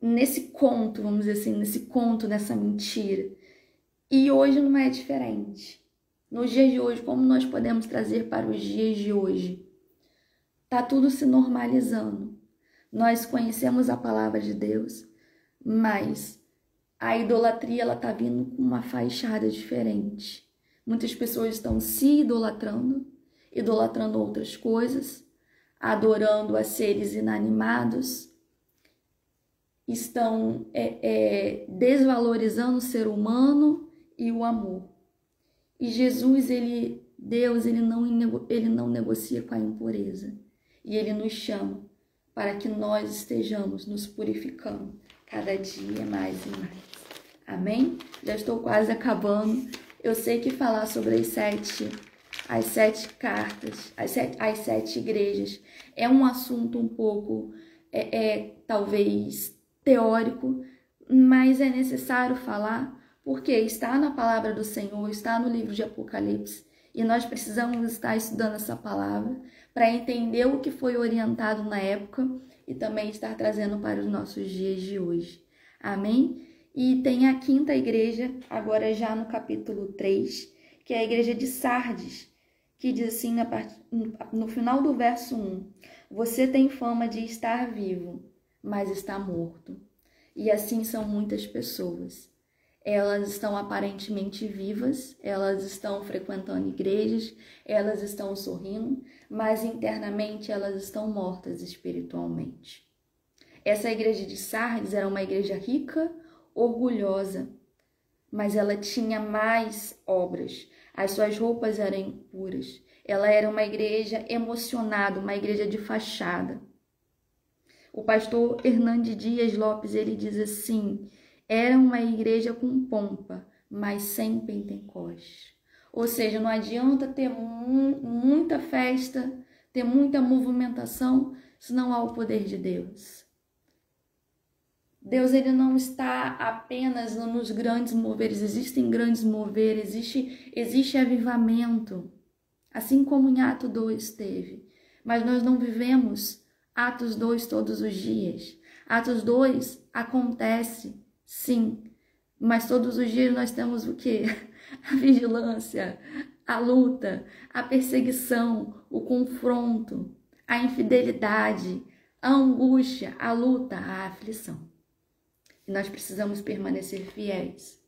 nesse conto, vamos dizer assim, nessa mentira. E hoje não é diferente. Nos dias de hoje, como nós podemos trazer para os dias de hoje? Tá tudo se normalizando. Nós conhecemos a palavra de Deus, mas a idolatria ela tá vindo com uma fachada diferente. Muitas pessoas estão se idolatrando outras coisas, adorando a seres inanimados, estão desvalorizando o ser humano e o amor. E Jesus, Deus, ele não negocia com a impureza. E ele nos chama para que nós estejamos nos purificando cada dia mais e mais. Amém? Já estou quase acabando. Eu sei que falar sobre as sete cartas, as sete igrejas, é um assunto um pouco, talvez, teórico, mas é necessário falar, porque está na palavra do Senhor, está no livro de Apocalipse, e nós precisamos estar estudando essa palavra para entender o que foi orientado na época e também estar trazendo para os nossos dias de hoje. Amém? E tem a quinta igreja, agora já no capítulo 3, que é a igreja de Sardes, que diz assim no final do verso 1, você tem fama de estar vivo, mas está morto. E assim são muitas pessoas. Elas estão aparentemente vivas, elas estão frequentando igrejas, elas estão sorrindo, mas internamente elas estão mortas espiritualmente. Essa igreja de Sardes era uma igreja rica, orgulhosa, mas ela tinha mais obras. As suas roupas eram impuras. Ela era uma igreja emocionada, uma igreja de fachada. O pastor Hernandes Dias Lopes, ele diz assim, era uma igreja com pompa, mas sem Pentecoste. Ou seja, não adianta ter muita festa, ter muita movimentação, se não há o poder de Deus. Deus, ele não está apenas nos grandes moveres, existem grandes moveres, existe avivamento, assim como em Atos 2 teve. Mas nós não vivemos Atos 2 todos os dias. Atos 2 acontece, sim, mas todos os dias nós temos o quê? A vigilância, a luta, a perseguição, o confronto, a infidelidade, a angústia, a luta, a aflição. E nós precisamos permanecer fiéis.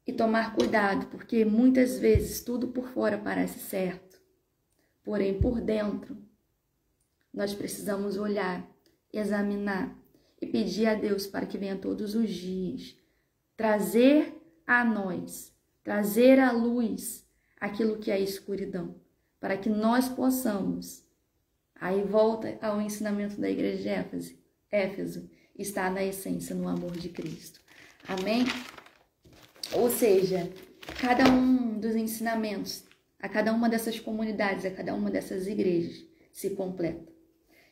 E tomar cuidado, porque muitas vezes tudo por fora parece certo. Porém, por dentro, nós precisamos olhar, examinar e pedir a Deus para que venha todos os dias trazer a nós, trazer à luz aquilo que é escuridão, para que nós possamos, aí volta ao ensinamento da igreja de Éfeso, está na essência, no amor de Cristo. Amém? Ou seja, cada um dos ensinamentos, a cada uma dessas comunidades, a cada uma dessas igrejas, se completa.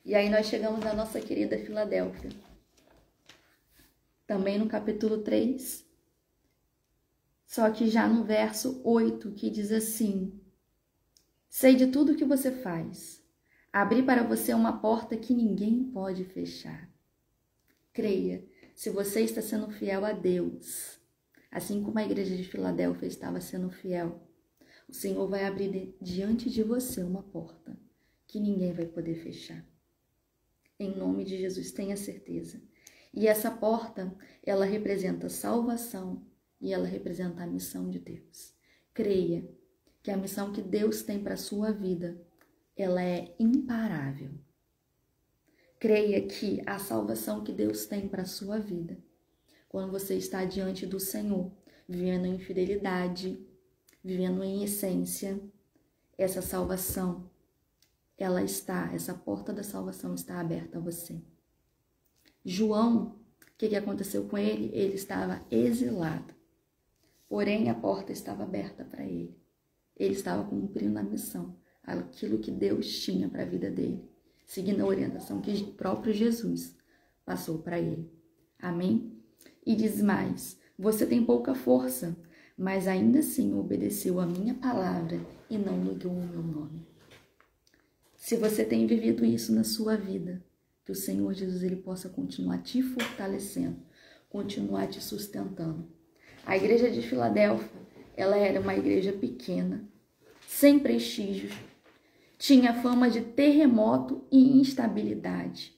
E aí nós chegamos à nossa querida Filadélfia. Também no capítulo 3, só que já no verso 8, que diz assim, sei de tudo que você faz, abri para você uma porta que ninguém pode fechar. Creia, se você está sendo fiel a Deus, assim como a igreja de Filadélfia estava sendo fiel, o Senhor vai abrir diante de você uma porta que ninguém vai poder fechar. Em nome de Jesus, tenha certeza. E essa porta, ela representa salvação e ela representa a missão de Deus. Creia que a missão que Deus tem para a sua vida, ela é imparável. Creia que a salvação que Deus tem para a sua vida, quando você está diante do Senhor, vivendo em fidelidade, vivendo em essência, essa salvação, essa porta da salvação está aberta a você. João, o que aconteceu com ele? Ele estava exilado, porém a porta estava aberta para ele. Ele estava cumprindo a missão, aquilo que Deus tinha para a vida dele, seguindo a orientação que o próprio Jesus passou para ele. Amém? E diz mais, você tem pouca força, mas ainda assim obedeceu a minha palavra e não negou o meu nome. Se você tem vivido isso na sua vida, que o Senhor Jesus ele possa continuar te fortalecendo, continuar te sustentando. A igreja de Filadélfia, ela era uma igreja pequena, sem prestígio, tinha fama de terremoto e instabilidade.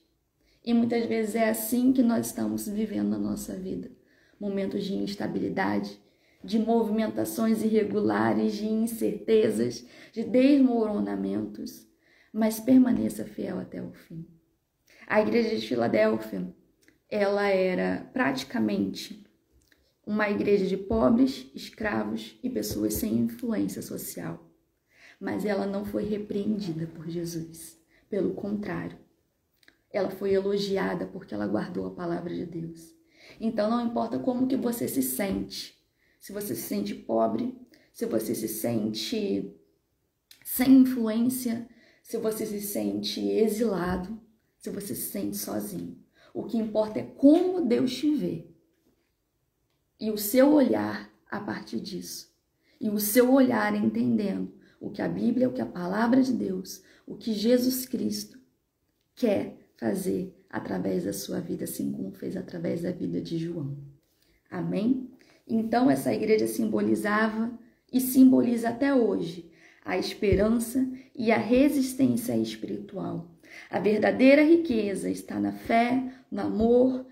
E muitas vezes é assim que nós estamos vivendo na nossa vida. Momentos de instabilidade, de movimentações irregulares, de incertezas, de desmoronamentos. Mas permaneça fiel até o fim. A igreja de Filadélfia, ela era praticamente uma igreja de pobres, escravos e pessoas sem influência social. Mas ela não foi repreendida por Jesus. Pelo contrário, ela foi elogiada porque ela guardou a palavra de Deus. Então não importa como que você se sente, se você se sente pobre, se você se sente sem influência, se você se sente exilado, se você se sente sozinho. O que importa é como Deus te vê. E o seu olhar a partir disso. E o seu olhar entendendo o que a Bíblia, o que a palavra de Deus, o que Jesus Cristo quer fazer através da sua vida, assim como fez através da vida de João. Amém? Então, essa igreja simbolizava e simboliza até hoje a esperança e a resistência espiritual. A verdadeira riqueza está na fé, no amor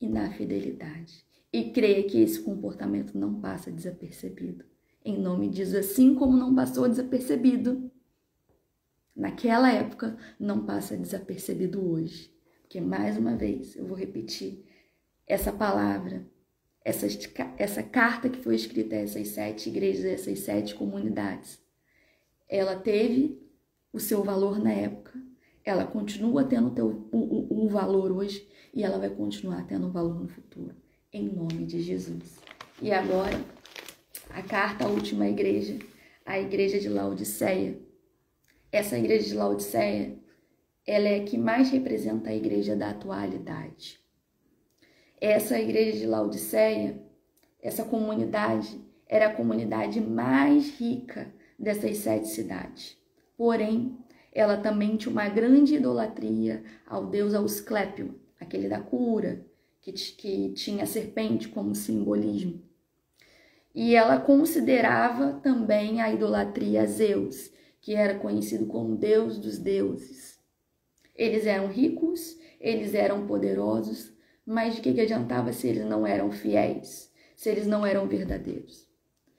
e na fidelidade. E creia que esse comportamento não passa desapercebido. Em nome de Jesus, assim como não passou desapercebido naquela época, não passa desapercebido hoje. Porque, mais uma vez, eu vou repetir, essa palavra, essa carta que foi escrita a essas 7 igrejas, a essas 7 comunidades, ela teve o seu valor na época, ela continua tendo o valor hoje e ela vai continuar tendo valor no futuro, em nome de Jesus. E agora, a carta à última igreja, a igreja de Laodiceia. Essa igreja de Laodiceia, ela é a que mais representa a igreja da atualidade. Essa igreja de Laodiceia, essa comunidade, era a comunidade mais rica dessas 7 cidades. Porém, ela também tinha uma grande idolatria ao deus Asclépio, aquele da cura, que tinha a serpente como simbolismo. E ela considerava também a idolatria a Zeus, que era conhecido como Deus dos deuses. Eles eram ricos, eles eram poderosos, mas de que adiantava se eles não eram fiéis, se eles não eram verdadeiros?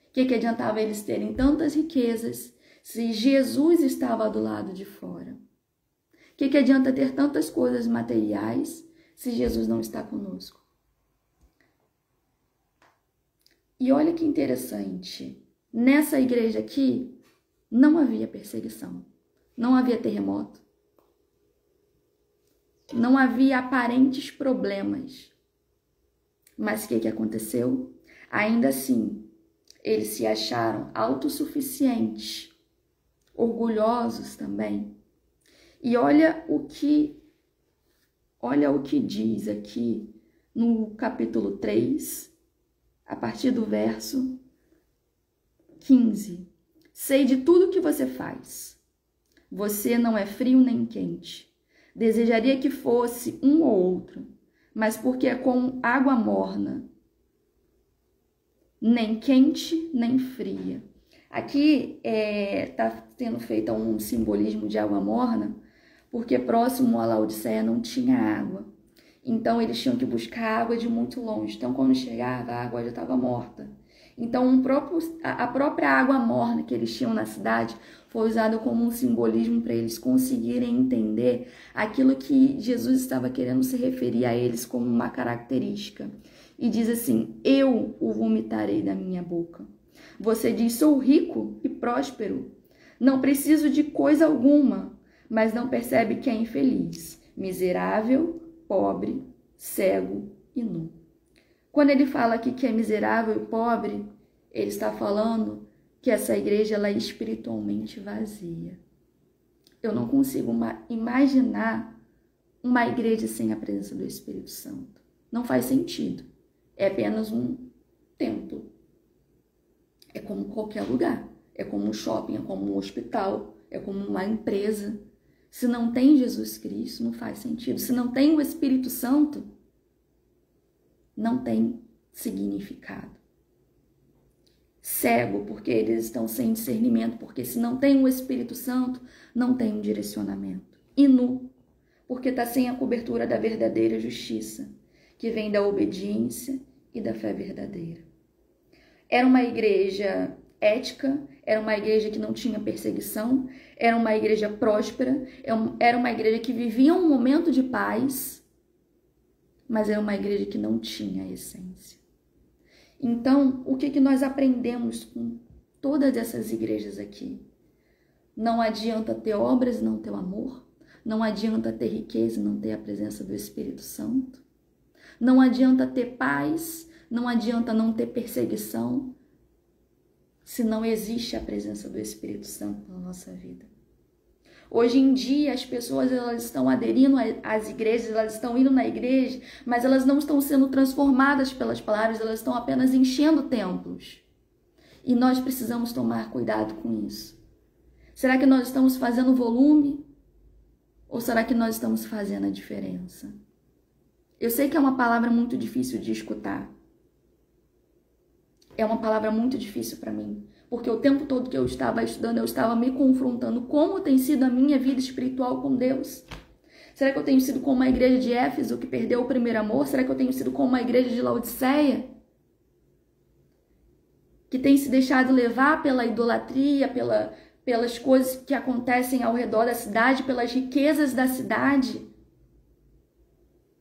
O que adiantava eles terem tantas riquezas se Jesus estava do lado de fora? O que adianta ter tantas coisas materiais se Jesus não está conosco? E olha que interessante, nessa igreja aqui não havia perseguição, não havia terremoto, não havia aparentes problemas. Mas o que aconteceu? Ainda assim, eles se acharam autossuficientes, orgulhosos também. E olha o que diz aqui no capítulo 3, a partir do verso 15. Sei de tudo que você faz. Você não é frio nem quente. Desejaria que fosse um ou outro, mas porque é como água morna, nem quente nem fria. Aqui está sendo feito um simbolismo de água morna, porque próximo a Laodiceia não tinha água. Então eles tinham que buscar água de muito longe. Então quando chegava, a água já estava morta. Então a própria água morna que eles tinham na cidade foi usada como um simbolismo para eles conseguirem entender aquilo que Jesus estava querendo se referir a eles como uma característica. E diz assim: eu o vomitarei da minha boca. Você diz: sou rico e próspero, não preciso de coisa alguma, mas não percebe que é infeliz, miserável, pobre, cego e nu. Quando ele fala aqui que é miserável e pobre, ele está falando que essa igreja ela é espiritualmente vazia. Eu não consigo imaginar uma igreja sem a presença do Espírito Santo. Não faz sentido. É apenas um templo. É como qualquer lugar. É como um shopping, é como um hospital, é como uma empresa. Se não tem Jesus Cristo, não faz sentido. Se não tem o Espírito Santo, não tem significado. Cego, porque eles estão sem discernimento, porque se não tem o Espírito Santo, não tem um direcionamento. E nu, porque está sem a cobertura da verdadeira justiça, que vem da obediência e da fé verdadeira. Era uma igreja ética, era uma igreja que não tinha perseguição, era uma igreja próspera, era uma igreja que vivia um momento de paz, mas era uma igreja que não tinha essência. Então, o que nós aprendemos com todas essas igrejas aqui? Não adianta ter obras e não ter o amor. Não adianta ter riqueza e não ter a presença do Espírito Santo. Não adianta ter paz, não adianta não ter perseguição, se não existe a presença do Espírito Santo na nossa vida. Hoje em dia, as pessoas elas estão aderindo às igrejas, elas estão indo na igreja, mas elas não estão sendo transformadas pelas palavras, elas estão apenas enchendo templos. E nós precisamos tomar cuidado com isso. Será que nós estamos fazendo volume? Ou será que nós estamos fazendo a diferença? Eu sei que é uma palavra muito difícil de escutar. É uma palavra muito difícil para mim. Porque o tempo todo que eu estava estudando, eu estava me confrontando como tem sido a minha vida espiritual com Deus. Será que eu tenho sido como a igreja de Éfeso, que perdeu o primeiro amor? Será que eu tenho sido como a igreja de Laodiceia, que tem se deixado levar pela idolatria, pelas coisas que acontecem ao redor da cidade, pelas riquezas da cidade?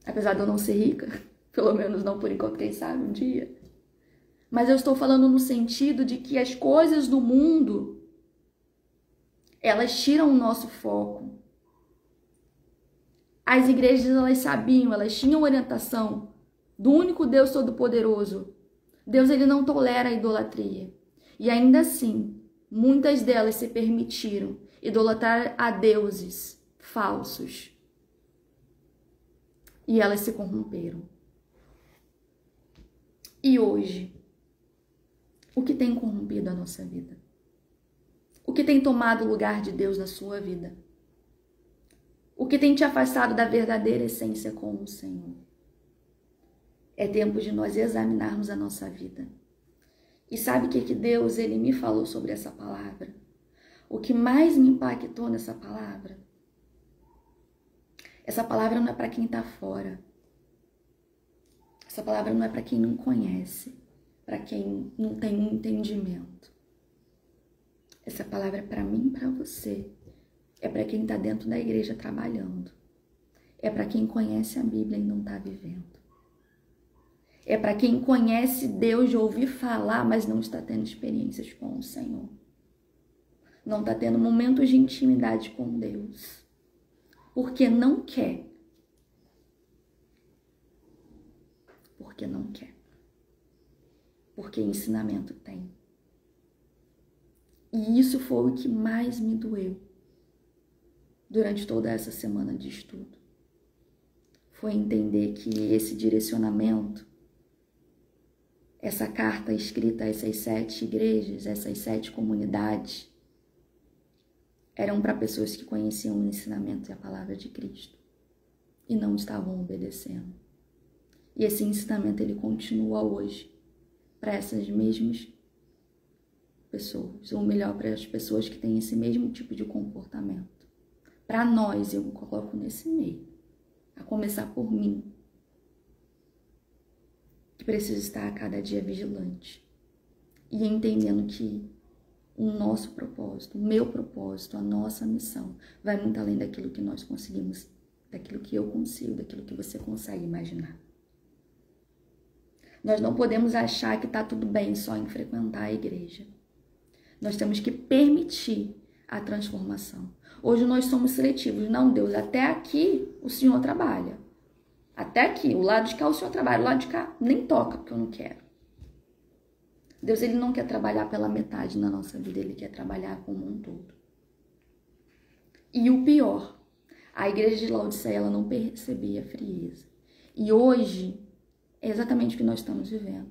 Apesar de eu não ser rica, pelo menos não por enquanto, quem sabe um dia. Mas eu estou falando no sentido de que as coisas do mundo, elas tiram o nosso foco. As igrejas, elas sabiam, elas tinham orientação do único Deus Todo-Poderoso. Deus, ele não tolera a idolatria. E ainda assim, muitas delas se permitiram idolatrar a deuses falsos. E elas se corromperam. E hoje, o que tem corrompido a nossa vida? O que tem tomado o lugar de Deus na sua vida? O que tem te afastado da verdadeira essência com o Senhor? É tempo de nós examinarmos a nossa vida. E sabe o que Deus, ele me falou sobre essa palavra? O que mais me impactou nessa palavra? Essa palavra não é para quem está fora. Essa palavra não é para quem não conhece, para quem não tem um entendimento. Essa palavra é para mim e para você. É para quem está dentro da igreja trabalhando. É para quem conhece a Bíblia e não está vivendo. É para quem conhece Deus de ouvir falar, mas não está tendo experiências com o Senhor. Não está tendo momentos de intimidade com Deus. Porque não quer. Porque não quer. Porque ensinamento tem. E isso foi o que mais me doeu durante toda essa semana de estudo. Foi entender que esse direcionamento, essa carta escrita a essas 7 igrejas, essas 7 comunidades, eram para pessoas que conheciam o ensinamento e a palavra de Cristo e não estavam obedecendo. E esse ensinamento, ele continua hoje para essas mesmas pessoas, ou melhor, para as pessoas que têm esse mesmo tipo de comportamento. Para nós, eu me coloco nesse meio, a começar por mim, que preciso estar a cada dia vigilante e entendendo que o nosso propósito, o meu propósito, a nossa missão vai muito além daquilo que nós conseguimos, daquilo que eu consigo, daquilo que você consegue imaginar. Nós não podemos achar que está tudo bem só em frequentar a igreja. Nós temos que permitir a transformação. Hoje nós somos seletivos. Não, Deus, até aqui o Senhor trabalha. Até aqui, o lado de cá o Senhor trabalha, o lado de cá nem toca, porque eu não quero. Deus, ele não quer trabalhar pela metade na nossa vida, ele quer trabalhar como um todo. E o pior, a igreja de Laodiceia, ela não percebia a frieza. E hoje é exatamente o que nós estamos vivendo.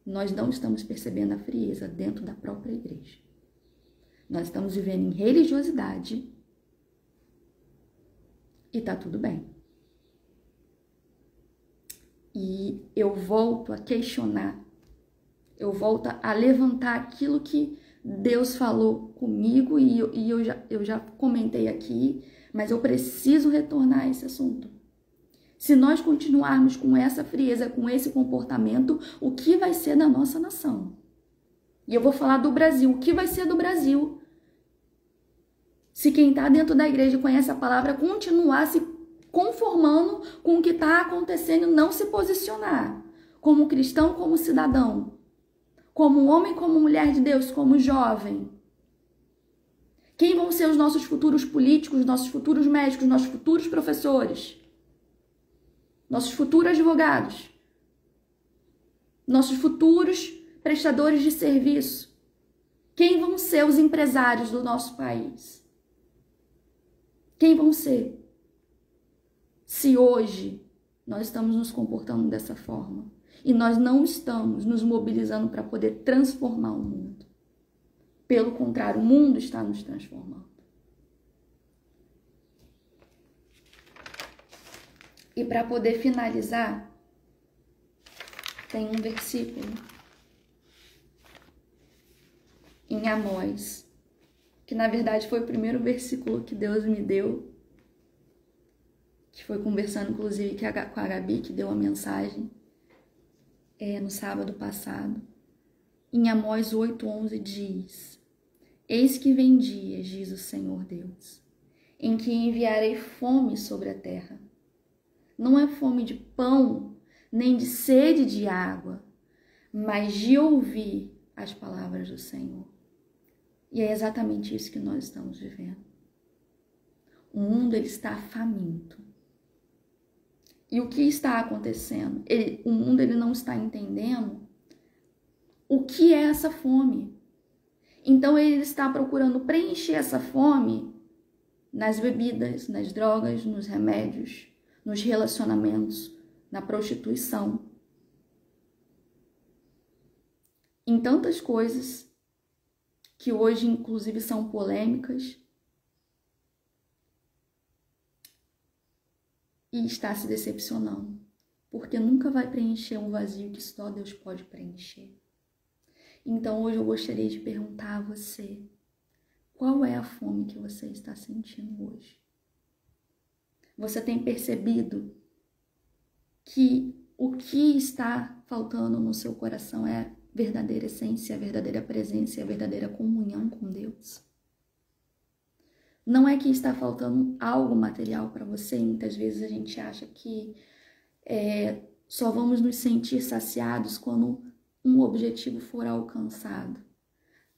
Nós não estamos percebendo a frieza dentro da própria igreja. Nós estamos vivendo em religiosidade e tá tudo bem. E eu volto a questionar, eu volto a levantar aquilo que Deus falou comigo e eu já comentei aqui, mas eu preciso retornar a esse assunto. Se nós continuarmos com essa frieza, com esse comportamento, o que vai ser da nossa nação? E eu vou falar do Brasil. O que vai ser do Brasil? Se quem está dentro da igreja conhece a palavra, continuar se conformando com o que está acontecendo, não se posicionar como cristão, como cidadão, como homem, como mulher de Deus, como jovem. Quem vão ser os nossos futuros políticos, nossos futuros médicos, nossos futuros professores? Nossos futuros advogados, nossos futuros prestadores de serviço. Quem vão ser os empresários do nosso país? Quem vão ser? Se hoje nós estamos nos comportando dessa forma e nós não estamos nos mobilizando para poder transformar o mundo. Pelo contrário, o mundo está nos transformando. E para poder finalizar, tem um versículo em Amós, que na verdade foi o primeiro versículo que Deus me deu, que foi conversando inclusive com a Gabi, que deu a mensagem no sábado passado. Em Amós 8:11 diz: Eis que vem dias, diz o Senhor Deus, em que enviarei fome sobre a terra. Não é fome de pão, nem de sede de água, mas de ouvir as palavras do Senhor. E é exatamente isso que nós estamos vivendo. O mundo ele está faminto. E o que está acontecendo? O mundo ele não está entendendo o que é essa fome. Então ele está procurando preencher essa fome nas bebidas, nas drogas, nos remédios, nos relacionamentos, na prostituição. Em tantas coisas que hoje inclusive são polêmicas. E está se decepcionando, porque nunca vai preencher um vazio que só Deus pode preencher. Então hoje eu gostaria de perguntar a você, qual é a fome que você está sentindo hoje? Você tem percebido que o que está faltando no seu coração é a verdadeira essência, a verdadeira presença, a verdadeira comunhão com Deus? Não é que está faltando algo material para você, muitas vezes a gente acha que só vamos nos sentir saciados quando um objetivo for alcançado.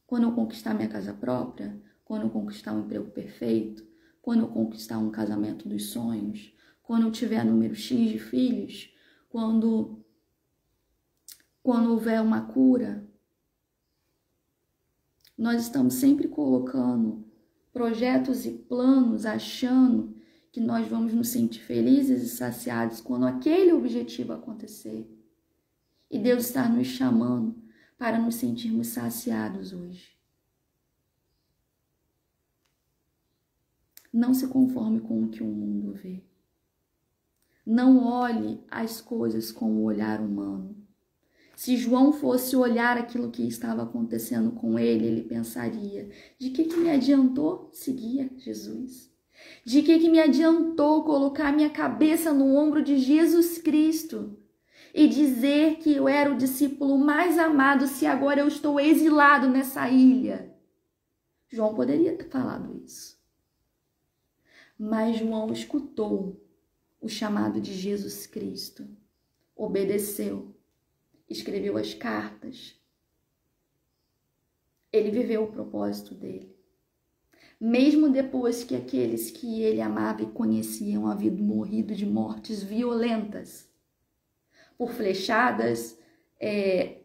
Quando eu conquistar minha casa própria, quando eu conquistar um emprego perfeito, quando eu conquistar um casamento dos sonhos, quando eu tiver número X de filhos, quando houver uma cura. Nós estamos sempre colocando projetos e planos, achando que nós vamos nos sentir felizes e saciados quando aquele objetivo acontecer. E Deus está nos chamando para nos sentirmos saciados hoje. Não se conforme com o que o mundo vê. Não olhe as coisas com o olhar humano. Se João fosse olhar aquilo que estava acontecendo com ele pensaria: de que me adiantou seguir Jesus? De que me adiantou colocar minha cabeça no ombro de Jesus Cristo e dizer que eu era o discípulo mais amado se agora eu estou exilado nessa ilha? João poderia ter falado isso. Mas João escutou o chamado de Jesus Cristo, obedeceu, escreveu as cartas. Ele viveu o propósito dele. Mesmo depois que aqueles que ele amava e conheciam haviam morrido de mortes violentas, por flechadas,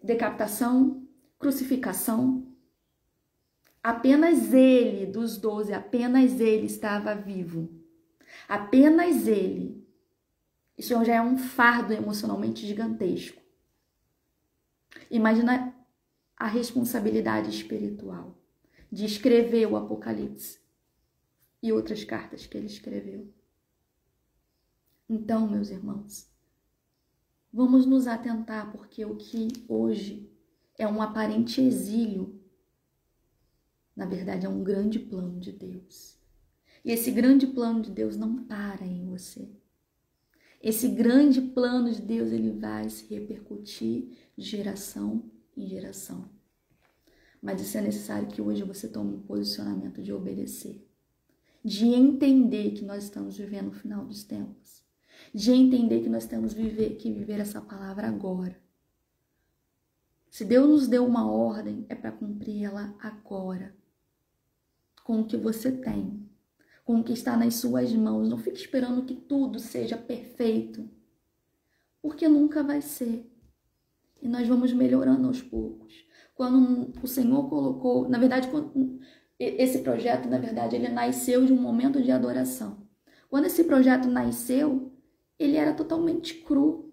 decapitação, crucificação, apenas ele, dos 12, apenas ele estava vivo. Apenas ele. Isso já é um fardo emocionalmente gigantesco. Imagina a responsabilidade espiritual de escrever o Apocalipse e outras cartas que ele escreveu. Então, meus irmãos, vamos nos atentar, porque o que hoje é um aparente exílio, na verdade é um grande plano de Deus. E esse grande plano de Deus não para em você. Esse grande plano de Deus, ele vai se repercutir de geração em geração. Mas isso é necessário que hoje você tome um posicionamento de obedecer, de entender que nós estamos vivendo o final dos tempos, de entender que nós temos que viver essa palavra agora. Se Deus nos deu uma ordem, é para cumprir ela agora, com o que você tem, com o que está nas suas mãos. Não fique esperando que tudo seja perfeito, porque nunca vai ser. E nós vamos melhorando aos poucos. Quando o Senhor colocou, na verdade, esse projeto, na verdade, ele nasceu de um momento de adoração. Quando esse projeto nasceu, ele era totalmente cru.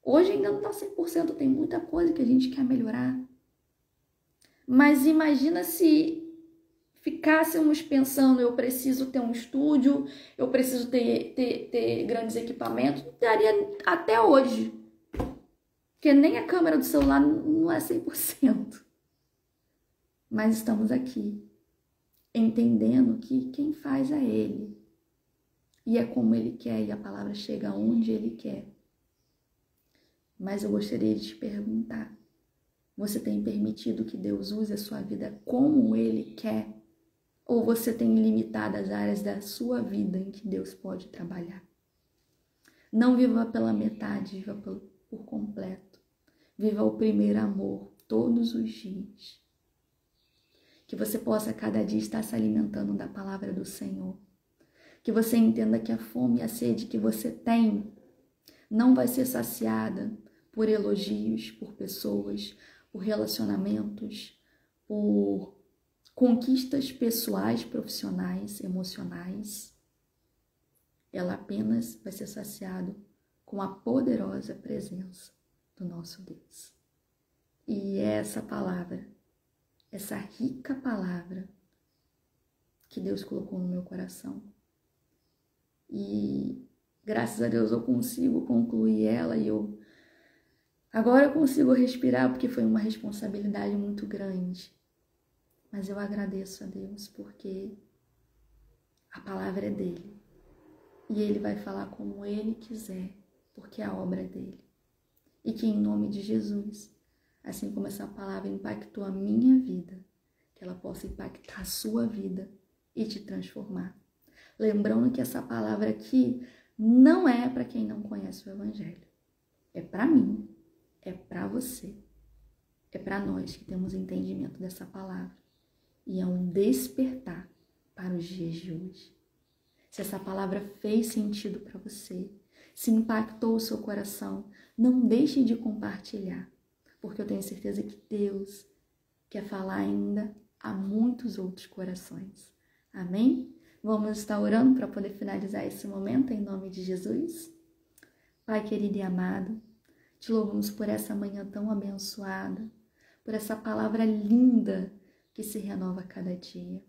Hoje ainda não está 100%, tem muita coisa que a gente quer melhorar. Mas imagina se ficássemos pensando, eu preciso ter um estúdio, eu preciso ter grandes equipamentos, daria até hoje. Porque nem a câmera do celular não é 100%. Mas estamos aqui, entendendo que quem faz é Ele. E é como Ele quer, e a palavra chega onde Ele quer. Mas eu gostaria de te perguntar, você tem permitido que Deus use a sua vida como Ele quer? Ou você tem limitado as áreas da sua vida em que Deus pode trabalhar? Não viva pela metade, viva por completo. Viva o primeiro amor todos os dias. Que você possa cada dia estar se alimentando da palavra do Senhor. Que você entenda que a fome e a sede que você tem não vai ser saciada por elogios, por pessoas, por relacionamentos, por conquistas pessoais, profissionais, emocionais. Ela apenas vai ser saciada com a poderosa presença do nosso Deus. E é essa palavra, essa rica palavra que Deus colocou no meu coração. E graças a Deus eu consigo concluir ela e agora eu consigo respirar porque foi uma responsabilidade muito grande. Mas eu agradeço a Deus porque a palavra é dele. E ele vai falar como ele quiser, porque a obra é dele. E que em nome de Jesus, assim como essa palavra impactou a minha vida, que ela possa impactar a sua vida e te transformar. Lembrando que essa palavra aqui não é para quem não conhece o Evangelho. É para mim, é para você, é para nós que temos entendimento dessa palavra. E é um despertar para os dias de hoje. Se essa palavra fez sentido para você, se impactou o seu coração, não deixe de compartilhar, porque eu tenho certeza que Deus quer falar ainda a muitos outros corações. Amém? Vamos estar orando para poder finalizar esse momento em nome de Jesus? Pai querido e amado, te louvamos por essa manhã tão abençoada, por essa palavra linda que se renova a cada dia.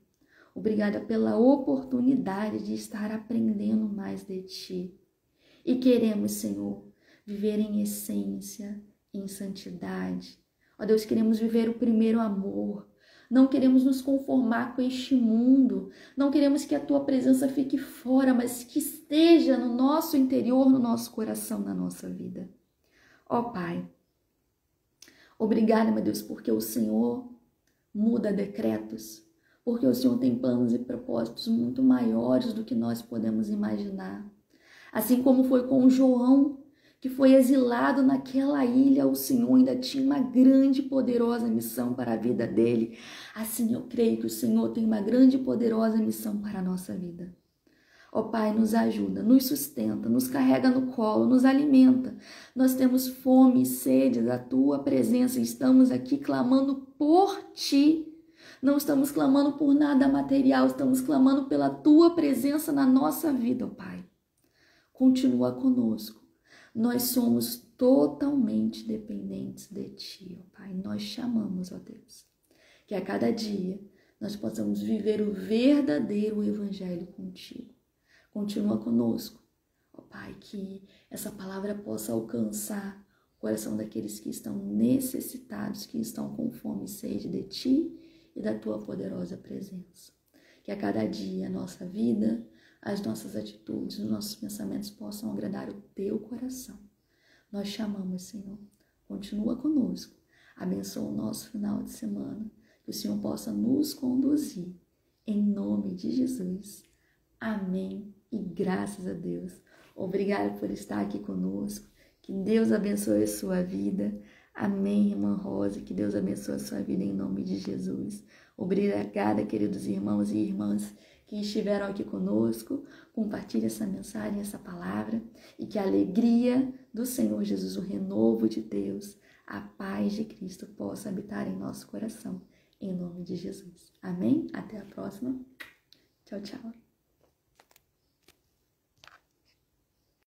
Obrigada pela oportunidade de estar aprendendo mais de Ti. E queremos, Senhor, viver em essência, em santidade. Ó Deus, queremos viver o primeiro amor. Não queremos nos conformar com este mundo. Não queremos que a Tua presença fique fora, mas que esteja no nosso interior, no nosso coração, na nossa vida. Ó Pai, obrigada, meu Deus, porque o Senhor muda decretos, porque o Senhor tem planos e propósitos muito maiores do que nós podemos imaginar. Assim como foi com João, que foi exilado naquela ilha, o Senhor ainda tinha uma grande e poderosa missão para a vida dele. Assim eu creio que o Senhor tem uma grande e poderosa missão para a nossa vida. Ó Pai, nos ajuda, nos sustenta, nos carrega no colo, nos alimenta. Nós temos fome e sede da Tua presença e estamos aqui clamando por Ti. Não estamos clamando por nada material, estamos clamando pela Tua presença na nossa vida, ó Pai. Continua conosco. Nós somos totalmente dependentes de Ti, ó Pai. Nós chamamos, ó Deus, que a cada dia nós possamos viver o verdadeiro Evangelho contigo. Continua conosco, ó Pai, que essa palavra possa alcançar o coração daqueles que estão necessitados, que estão com fome e sede de Ti e da Tua poderosa presença. Que a cada dia a nossa vida, as nossas atitudes, os nossos pensamentos possam agradar o Teu coração. Nós chamamos, Senhor, continua conosco, abençoa o nosso final de semana, que o Senhor possa nos conduzir, em nome de Jesus. Amém e graças a Deus. Obrigada por estar aqui conosco, que Deus abençoe a sua vida. Amém, irmã Rosa, que Deus abençoe a sua vida em nome de Jesus. Obrigada, queridos irmãos e irmãs que estiveram aqui conosco. Compartilhe essa mensagem, essa palavra, e que a alegria do Senhor Jesus, o renovo de Deus, a paz de Cristo possa habitar em nosso coração, em nome de Jesus. Amém? Até a próxima. Tchau, tchau.